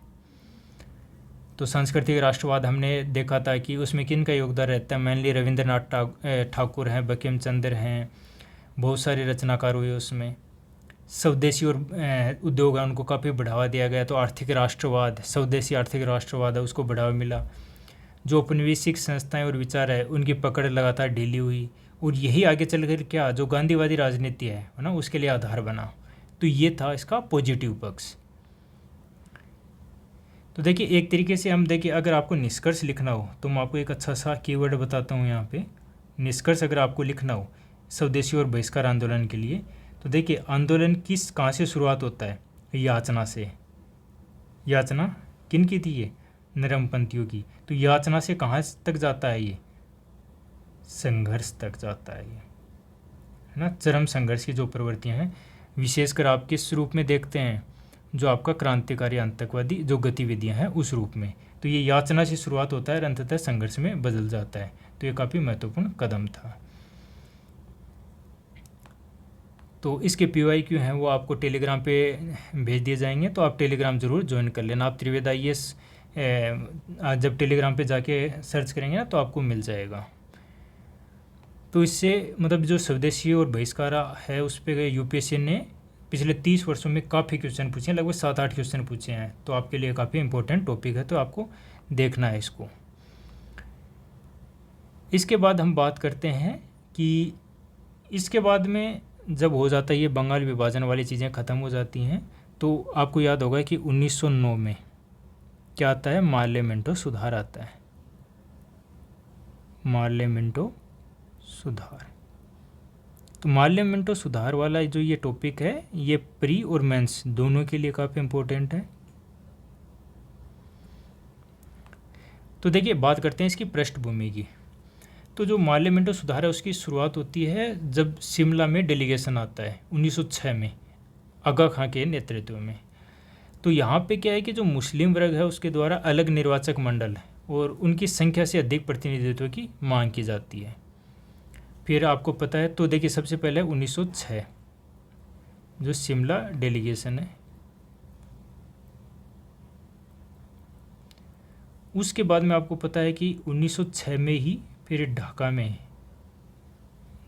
तो सांस्कृतिक राष्ट्रवाद हमने देखा था कि उसमें किन का योगदान रहता है। मेनली रविंद्रनाथ ठाकुर हैं, बंकिम चंद्र हैं, बहुत सारे रचनाकार हुए उसमें। स्वदेशी और उद्योग है उनको काफ़ी बढ़ावा दिया गया। तो आर्थिक राष्ट्रवाद, स्वदेशी आर्थिक राष्ट्रवाद है, उसको बढ़ावा मिला। जो औपनिवेशिक संस्थाएं और विचार है उनकी पकड़ लगातार ढीली हुई और यही आगे चलकर क्या जो गांधीवादी राजनीति है ना, उसके लिए आधार बना। तो ये था इसका पॉजिटिव पक्ष। तो देखिए, एक तरीके से हम देखिए, अगर आपको निष्कर्ष लिखना हो तो मैं आपको एक अच्छा सा कीवर्ड बताता हूँ यहाँ पे। निष्कर्ष अगर आपको लिखना हो स्वदेशी और बहिष्कार आंदोलन के लिए, तो देखिए आंदोलन कहाँ से शुरुआत होता है? याचना से। याचना किन की थी? ये नरमपंथियों की। तो याचना से कहाँ तक जाता है? ये संघर्ष तक जाता है, ये है ना। चरम संघर्ष की जो प्रवृत्तियाँ हैं विशेषकर आप किस रूप में देखते हैं? जो आपका क्रांतिकारी आतंकवादी जो गतिविधियां हैं उस रूप में। तो ये याचना से शुरुआत होता है और अंततः संघर्ष में बदल जाता है। तो ये काफ़ी महत्वपूर्ण कदम था। तो इसके PYQ हैं वो आपको टेलीग्राम पे भेज दिए जाएंगे, तो आप टेलीग्राम ज़रूर ज्वाइन कर लेना। आप त्रिवेद IAS जब टेलीग्राम पे जाके सर्च करेंगे ना तो आपको मिल जाएगा। तो इससे मतलब जो स्वदेशी और बहिष्कार है उस पर UPSC ने पिछले 30 वर्षों में काफ़ी क्वेश्चन पूछे हैं, लगभग 7-8 क्वेश्चन पूछे हैं। तो आपके लिए काफ़ी इंपॉर्टेंट टॉपिक है, तो आपको देखना है इसको। इसके बाद हम बात करते हैं कि इसके बाद में जब हो जाता है ये बंगाल विभाजन वाली चीज़ें ख़त्म हो जाती हैं, तो आपको याद होगा कि 1909 में क्या आता है? मार्ले-मिंटो सुधार आता है। मार्ले-मिंटो सुधार। तो मार्ले-मिंटो सुधार वाला जो ये टॉपिक है ये प्री और मेंस दोनों के लिए काफ़ी इम्पोर्टेंट है। तो देखिए, बात करते हैं इसकी पृष्ठभूमि की। तो जो मार्ले-मिंटो सुधार है उसकी शुरुआत होती है जब शिमला में डेलीगेशन आता है 1906 में आगा खां के नेतृत्व में। तो यहाँ पे क्या है कि जो मुस्लिम वर्ग है उसके द्वारा अलग निर्वाचक मंडल और उनकी संख्या से अधिक प्रतिनिधित्व की मांग की जाती है। फिर आपको पता है, तो देखिए सबसे पहले 1906 जो शिमला डेलीगेशन है, उसके बाद में आपको पता है कि 1906 में ही फिर ढाका में,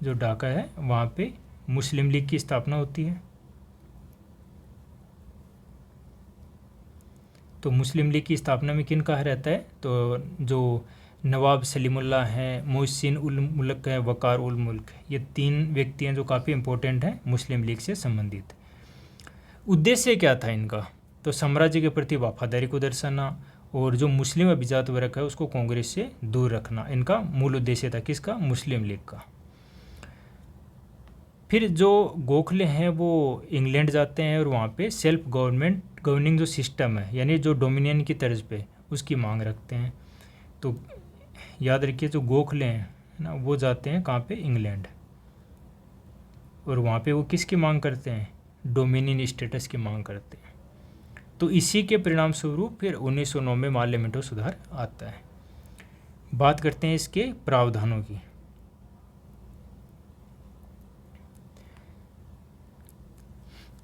जो ढाका है वहाँ पे मुस्लिम लीग की स्थापना होती है। तो मुस्लिम लीग की स्थापना में किन का रहता है? तो जो नवाब सलीमुल्लाह हैं, मोहसिन उल मुल्क है, वकार उल मुल्क, ये 3 व्यक्ति हैं जो काफ़ी इंपॉर्टेंट हैं मुस्लिम लीग से संबंधित। उद्देश्य क्या था इनका? तो साम्राज्य के प्रति वफादारी को दर्शाना और जो मुस्लिम अभिजात वर्ग है उसको कांग्रेस से दूर रखना, इनका मूल उद्देश्य था। किसका? मुस्लिम लीग का। फिर जो गोखले हैं वो इंग्लैंड जाते हैं और वहाँ पे सेल्फ गवर्निंग जो सिस्टम है, यानी जो डोमिनियन की तर्ज पे, उसकी मांग रखते हैं। तो याद रखिए, जो गोखले हैं ना वो जाते हैं कहाँ पे? इंग्लैंड। और वहाँ पे वो किसकी मांग करते हैं? डोमिनियन स्टेटस की मांग करते हैं। तो इसी के परिणाम स्वरूप फिर 1909 में मार्ले-मिंटो सुधार आता है। बात करते हैं इसके प्रावधानों की।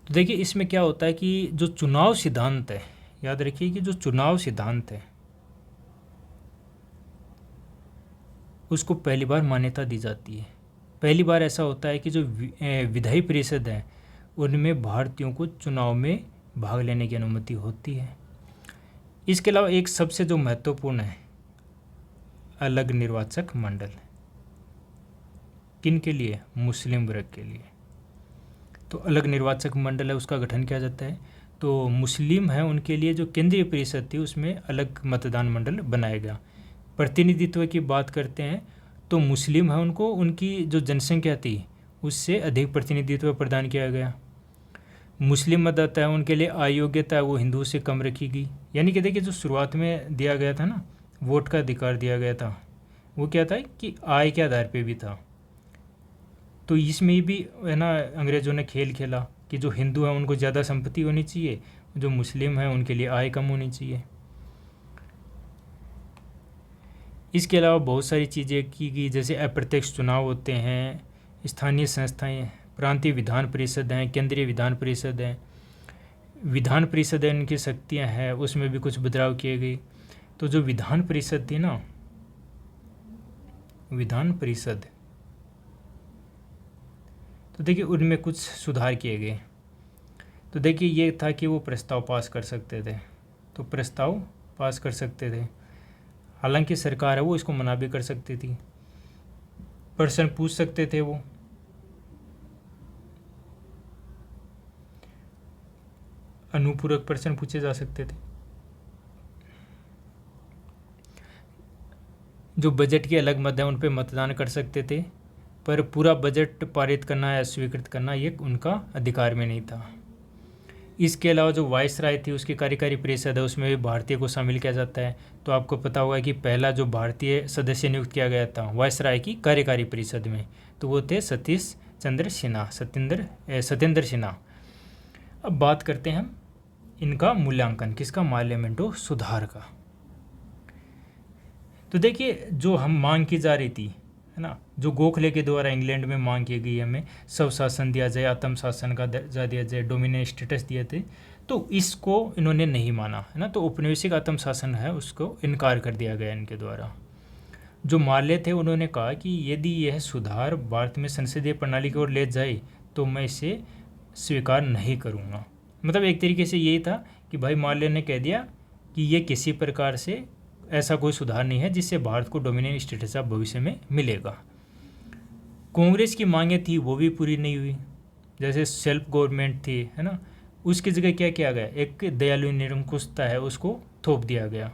तो देखिए, इसमें क्या होता है कि जो चुनाव सिद्धांत है, याद रखिए कि जो चुनाव सिद्धांत है उसको पहली बार मान्यता दी जाती है। पहली बार ऐसा होता है कि जो विधायी परिषद है उनमें भारतीयों को चुनाव में भाग लेने की अनुमति होती है। इसके अलावा एक सबसे जो महत्वपूर्ण है, अलग निर्वाचक मंडल। किन के लिए? मुस्लिम वर्ग के लिए। तो अलग निर्वाचक मंडल है, उसका गठन किया जाता है। तो मुस्लिम है उनके लिए जो केंद्रीय परिषद थी उसमें अलग मतदान मंडल बनाया गया। प्रतिनिधित्व की बात करते हैं तो मुस्लिम है उनको उनकी जो जनसंख्या थी उससे अधिक प्रतिनिधित्व प्रदान किया गया। मुस्लिम मतदाता है उनके लिए अयोग्यता है वो हिंदुओं से कम रखी गई। यानी कि देखिए जो शुरुआत में दिया गया था ना, वोट का अधिकार दिया गया था, वो क्या था कि आय के आधार पे भी था। तो इसमें भी है ना अंग्रेज़ों ने खेल खेला कि जो हिंदू हैं उनको ज़्यादा संपत्ति होनी चाहिए, जो मुस्लिम हैं उनके लिए आय कम होनी चाहिए। इसके अलावा बहुत सारी चीज़ें की गई, जैसे अप्रत्यक्ष चुनाव होते हैं, स्थानीय संस्थाएं, प्रांतीय विधान परिषद हैं, केंद्रीय विधान परिषद हैं। विधान परिषद है उनकी शक्तियां हैं, उसमें भी कुछ बदलाव किए गए। तो जो विधान परिषद थी ना, विधान परिषद, तो देखिए उनमें कुछ सुधार किए गए। तो देखिए ये था कि वो प्रस्ताव पास कर सकते थे, तो प्रस्ताव पास कर सकते थे। हालांकि सरकार है वो इसको मना भी कर सकती थी। प्रश्न पूछ सकते थे वो, अनुपूरक प्रश्न पूछे जा सकते थे। जो बजट के अलग मद है उन पे मतदान कर सकते थे, पर पूरा बजट पारित करना या स्वीकृत करना ये उनका अधिकार में नहीं था। इसके अलावा जो वायसराय थी उसकी कार्यकारी परिषद है उसमें भी भारतीय को शामिल किया जाता है। तो आपको पता होगा कि पहला जो भारतीय सदस्य नियुक्त किया गया था वायसराय की कार्यकारी परिषद में, तो वो थे सतीश चंद्र सिन्हा, सत्येंद्र सिन्हा। अब बात करते हैं हम इनका मूल्यांकन, किसका? मार्लियामेंटो सुधार का। तो देखिए जो हम मांग की जा रही थी है ना, जो गोखले के द्वारा इंग्लैंड में मांग की गई, हमें स्वशासन दिया जाए, आत्म शासन का दर्जा दिया जाए, डोमिनेट स्टेटस दिए थे, तो इसको इन्होंने नहीं माना है ना। तो औपनिवेशिक आत्म शासन है उसको इनकार कर दिया गया इनके द्वारा। जो माल्य थे उन्होंने कहा कि यदि यह सुधार भारत में संसदीय प्रणाली की ओर ले जाए तो मैं इसे स्वीकार नहीं करूँगा। मतलब एक तरीके से यही था कि भाई माल्य ने कह दिया कि ये किसी प्रकार से ऐसा कोई सुधार नहीं है जिससे भारत को डोमिनेंट स्टेटस अब भविष्य में मिलेगा। कांग्रेस की मांगें थी वो भी पूरी नहीं हुई, जैसे सेल्फ गवर्नमेंट थी है ना, उसकी जगह क्या किया गया, एक दयालु निरंकुशता है उसको थोप दिया गया।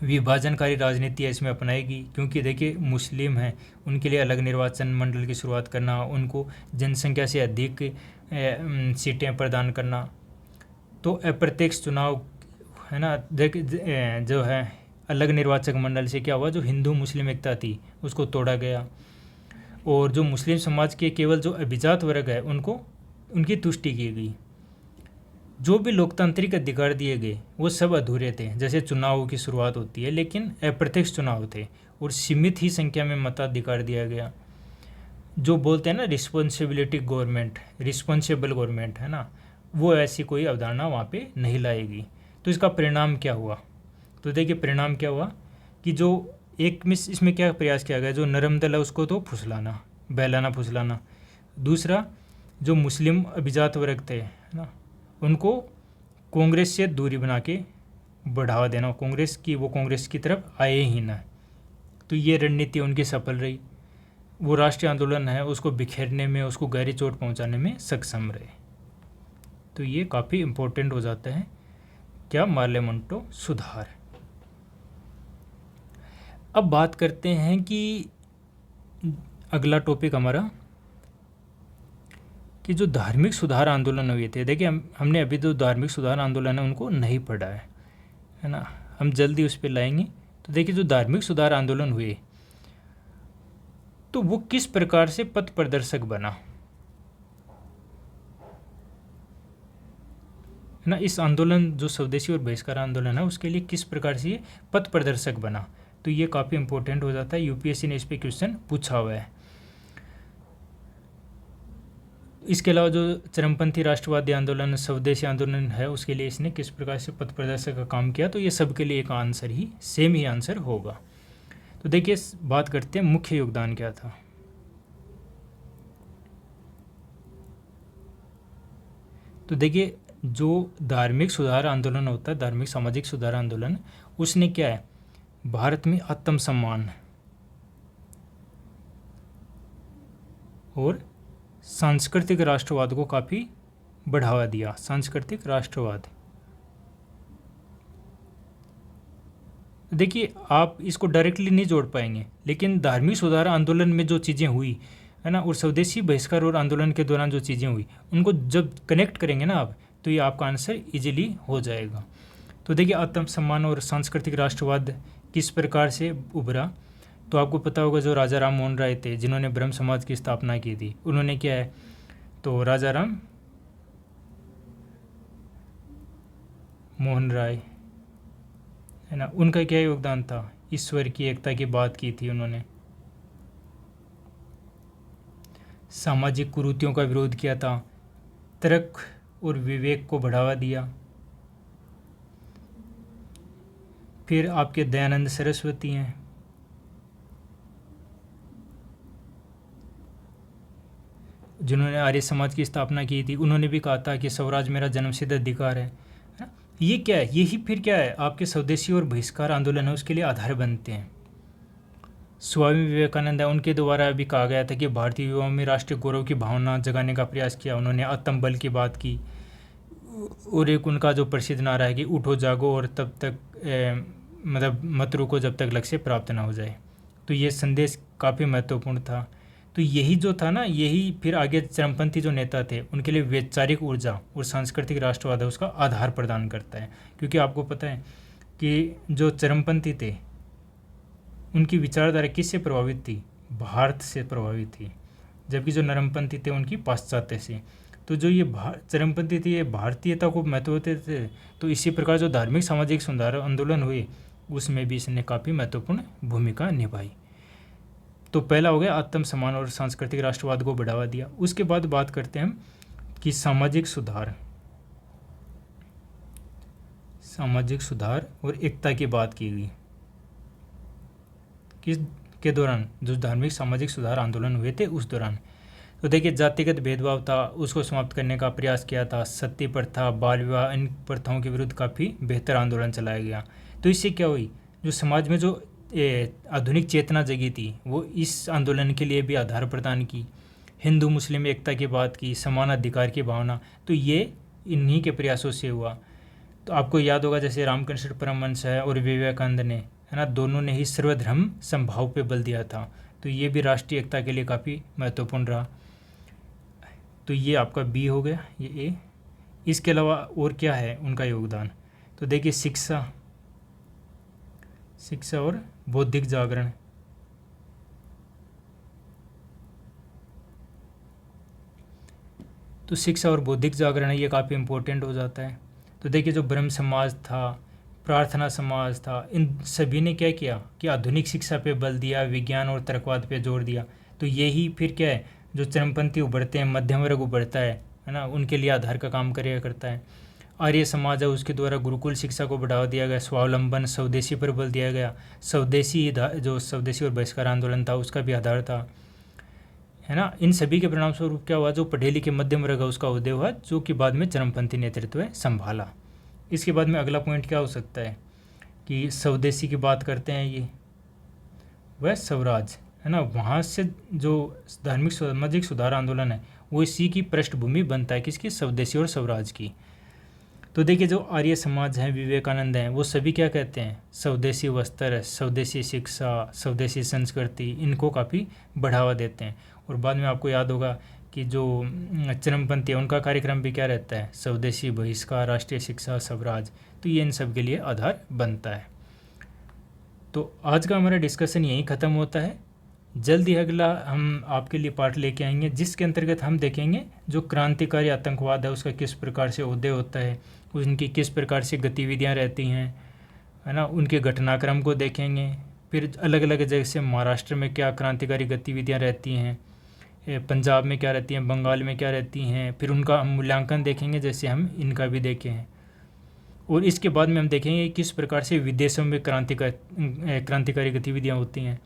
विभाजनकारी राजनीति है इसमें अपनाएगी, क्योंकि देखिए मुस्लिम हैं उनके लिए अलग निर्वाचन मंडल की शुरुआत करना, उनको जनसंख्या से अधिक सीटें प्रदान करना। तो अप्रत्यक्ष चुनाव है ना, जो है अलग निर्वाचक मंडल से क्या हुआ, जो हिंदू मुस्लिम एकता थी उसको तोड़ा गया। और जो मुस्लिम समाज के केवल जो अभिजात वर्ग है उनको उनकी तुष्टि की गई। जो भी लोकतांत्रिक अधिकार दिए गए वो सब अधूरे थे, जैसे चुनाव की शुरुआत होती है लेकिन अप्रत्यक्ष चुनाव थे और सीमित ही संख्या में मताधिकार दिया गया। जो बोलते हैं ना रिस्पॉन्सिबिलिटी गवर्नमेंट, रिस्पॉन्सिबल गवर्नमेंट है ना, वो ऐसी कोई अवधारणा वहाँ पे नहीं लाएगी। तो इसका परिणाम क्या हुआ? तो देखिए परिणाम क्या हुआ कि जो एक मिस इसमें क्या प्रयास किया गया, जो नरम दल है उसको तो फुसलाना, बहलाना फुसलाना। दूसरा जो मुस्लिम अभिजात वर्ग थे है ना, उनको कांग्रेस से दूरी बना के बढ़ावा देना, कांग्रेस की तरफ आए ही ना। तो ये रणनीति उनकी सफल रही। वो राष्ट्रीय आंदोलन है उसको बिखेरने में, उसको गहरी चोट पहुंचाने में सक्षम रहे। तो ये काफ़ी इम्पोर्टेंट हो जाता है क्या, मार्लियामेंटो सुधार। अब बात करते हैं कि अगला टॉपिक हमारा कि जो धार्मिक सुधार आंदोलन हुए थे। देखिए हमने अभी जो धार्मिक सुधार आंदोलन है उनको नहीं पढ़ा है ना, हम जल्दी उस पर लाएंगे। तो देखिए जो धार्मिक सुधार आंदोलन हुए तो वो किस प्रकार से पथ प्रदर्शक बना है ना, इस आंदोलन जो स्वदेशी और बहिष्कार आंदोलन है उसके लिए किस प्रकार से ये पथ प्रदर्शक बना। तो ये काफ़ी इंपॉर्टेंट हो जाता है, यूपीएससी ने इस पर क्वेश्चन पूछा हुआ है। इसके अलावा जो चरमपंथी राष्ट्रवादी आंदोलन, स्वदेशी आंदोलन है उसके लिए इसने किस प्रकार से पथ प्रदर्शक का काम किया। तो ये सबके लिए एक आंसर ही सेम ही आंसर होगा। तो देखिए बात करते हैं मुख्य योगदान क्या था। तो देखिए जो धार्मिक सुधार आंदोलन होता है, धार्मिक सामाजिक सुधार आंदोलन, उसने क्या है, भारत में आत्मसम्मान और सांस्कृतिक राष्ट्रवाद को काफ़ी बढ़ावा दिया। सांस्कृतिक राष्ट्रवाद, देखिए आप इसको डायरेक्टली नहीं जोड़ पाएंगे, लेकिन धार्मिक सुधार आंदोलन में जो चीज़ें हुई है ना, और स्वदेशी बहिष्कार और आंदोलन के दौरान जो चीज़ें हुई, उनको जब कनेक्ट करेंगे ना आप, तो ये आपका आंसर इजीली हो जाएगा। तो देखिए आत्मसम्मान और सांस्कृतिक राष्ट्रवाद किस प्रकार से उभरा, तो आपको पता होगा जो राजा राम मोहन राय थे, जिन्होंने ब्रह्म समाज की स्थापना की थी, उन्होंने क्या है, तो राजा राम मोहन राय है ना, उनका क्या योगदान था, ईश्वर की एकता की बात की थी उन्होंने, सामाजिक कुरीतियों का विरोध किया था, तर्क और विवेक को बढ़ावा दिया। फिर आपके दयानंद सरस्वती हैं, जिन्होंने आर्य समाज की स्थापना की थी, उन्होंने भी कहा था कि स्वराज मेरा जन्मसिद्ध अधिकार है। ये क्या है, यही फिर क्या है, आपके स्वदेशी और बहिष्कार आंदोलन है उसके लिए आधार बनते हैं। स्वामी विवेकानंद है, उनके द्वारा भी कहा गया था कि भारतीय युवाओं में राष्ट्रीय गौरव की भावना जगाने का प्रयास किया। उन्होंने आत्म बल की बात की, और एक उनका जो प्रसिद्ध नारा है कि उठो जागो और तब तक मतलब मत रुको जब तक लक्ष्य प्राप्त ना हो जाए। तो ये संदेश काफ़ी महत्वपूर्ण था। तो यही जो था ना, यही फिर आगे चरमपंथी जो नेता थे उनके लिए वैचारिक ऊर्जा और सांस्कृतिक राष्ट्रवाद है उसका आधार प्रदान करता है। क्योंकि आपको पता है कि जो चरमपंथी थे उनकी विचारधारा किससे प्रभावित थी, भारत से प्रभावित थी, जबकि जो नरमपंथी थे उनकी पाश्चात्य से। तो जो ये चरमपंथी थी ये भारतीयता को महत्व देते थे। तो इसी प्रकार जो धार्मिक सामाजिक सुधार आंदोलन हुए उसमें भी इसने काफ़ी महत्वपूर्ण भूमिका निभाई। तो पहला हो गया आत्मसम्मान और सांस्कृतिक राष्ट्रवाद को बढ़ावा दिया। उसके बाद बात करते हैं हम कि सामाजिक सुधार और एकता की बात की गई किस के दौरान, जो धार्मिक सामाजिक सुधार आंदोलन हुए थे उस दौरान। तो देखिए जातिगत भेदभाव था उसको समाप्त करने का प्रयास किया था, सती प्रथा, बाल विवाह, इन प्रथाओं के विरुद्ध काफ़ी बेहतर आंदोलन चलाया गया। तो इससे क्या हुई, जो समाज में जो आधुनिक चेतना जगी थी वो इस आंदोलन के लिए भी आधार प्रदान की। हिंदू मुस्लिम एकता की बात की, समान अधिकार की भावना, तो ये इन्हीं के प्रयासों से हुआ। तो आपको याद होगा जैसे रामकृष्ण परमहंस है और विवेकानंद ने, है ना, दोनों ने ही सर्वधर्म समभाव पे बल दिया था। तो ये भी राष्ट्रीय एकता के लिए काफ़ी महत्वपूर्ण रहा। तो ये आपका बी हो गया, ये ए। इसके अलावा और क्या है उनका योगदान, तो देखिए शिक्षा और बौद्धिक जागरण। तो शिक्षा और बौद्धिक जागरण है ये काफ़ी इम्पोर्टेंट हो जाता है। तो देखिए जो ब्रह्म समाज था, प्रार्थना समाज था, इन सभी ने क्या किया कि आधुनिक शिक्षा पे बल दिया, विज्ञान और तर्कवाद पे जोर दिया। तो यही फिर क्या है, जो चरमपंथी उभरते हैं, मध्यम वर्ग उभरता है ना, उनके लिए आधार का काम करेगा करता है। आर्य समाज है उसके द्वारा गुरुकुल शिक्षा को बढ़ावा दिया गया, स्वावलंबन, स्वदेशी पर बल दिया गया। जो स्वदेशी और बहिष्कार आंदोलन था उसका भी आधार था, है ना। इन सभी के परिणाम स्वरूप क्या हुआ, जो पढ़े लिखे मध्यम वर्ग है उसका उदय हुआ, जो कि बाद में चरमपंथी नेतृत्व संभाला। इसके बाद में अगला पॉइंट क्या हो सकता है कि स्वदेशी की बात करते हैं, ये वह स्वराज है ना, वहाँ से जो धार्मिक सामाजिक सुधार आंदोलन है वो इसी की पृष्ठभूमि बनता है, किसकी, स्वदेशी और स्वराज की। तो देखिए जो आर्य समाज है, विवेकानंद हैं, वो सभी क्या कहते हैं, स्वदेशी वस्त्र, स्वदेशी शिक्षा, स्वदेशी संस्कृति, इनको काफ़ी बढ़ावा देते हैं। और बाद में आपको याद होगा कि जो चरमपंथी है उनका कार्यक्रम भी क्या रहता है, स्वदेशी बहिष्कार, राष्ट्रीय शिक्षा, स्वराज। तो ये इन सब के लिए आधार बनता है। तो आज का हमारा डिस्कशन यहीं ख़त्म होता है। जल्द ही अगला हम आपके लिए पार्ट लेके आएंगे, जिसके अंतर्गत हम देखेंगे जो क्रांतिकारी आतंकवाद है उसका किस प्रकार से उदय होता है, उनकी किस प्रकार से गतिविधियां रहती हैं, है ना, उनके घटनाक्रम को देखेंगे। फिर अलग अलग जगह से महाराष्ट्र में क्या क्रांतिकारी गतिविधियां रहती हैं, पंजाब में क्या रहती हैं, बंगाल में क्या रहती हैं, फिर उनका हम मूल्यांकन देखेंगे जैसे हम इनका भी देखे हैं। और इसके बाद में हम देखेंगे किस प्रकार से विदेशों में क्रांतिकारी गतिविधियाँ होती हैं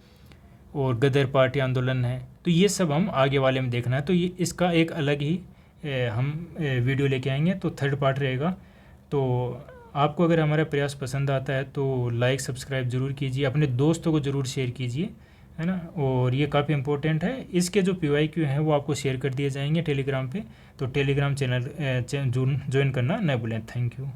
और गदर पार्टी आंदोलन है। तो ये सब हम आगे वाले में देखना है। तो ये इसका एक अलग ही हम वीडियो लेके आएंगे, तो थर्ड पार्ट रहेगा। तो आपको अगर हमारा प्रयास पसंद आता है तो लाइक सब्सक्राइब ज़रूर कीजिए, अपने दोस्तों को ज़रूर शेयर कीजिए, है ना। और ये काफ़ी इंपॉर्टेंट है, इसके जो PYQ हैं वो आपको शेयर कर दिए जाएंगे टेलीग्राम पे, तो टेलीग्राम चैनल ज्वाइन करना न भूलें। Thank you.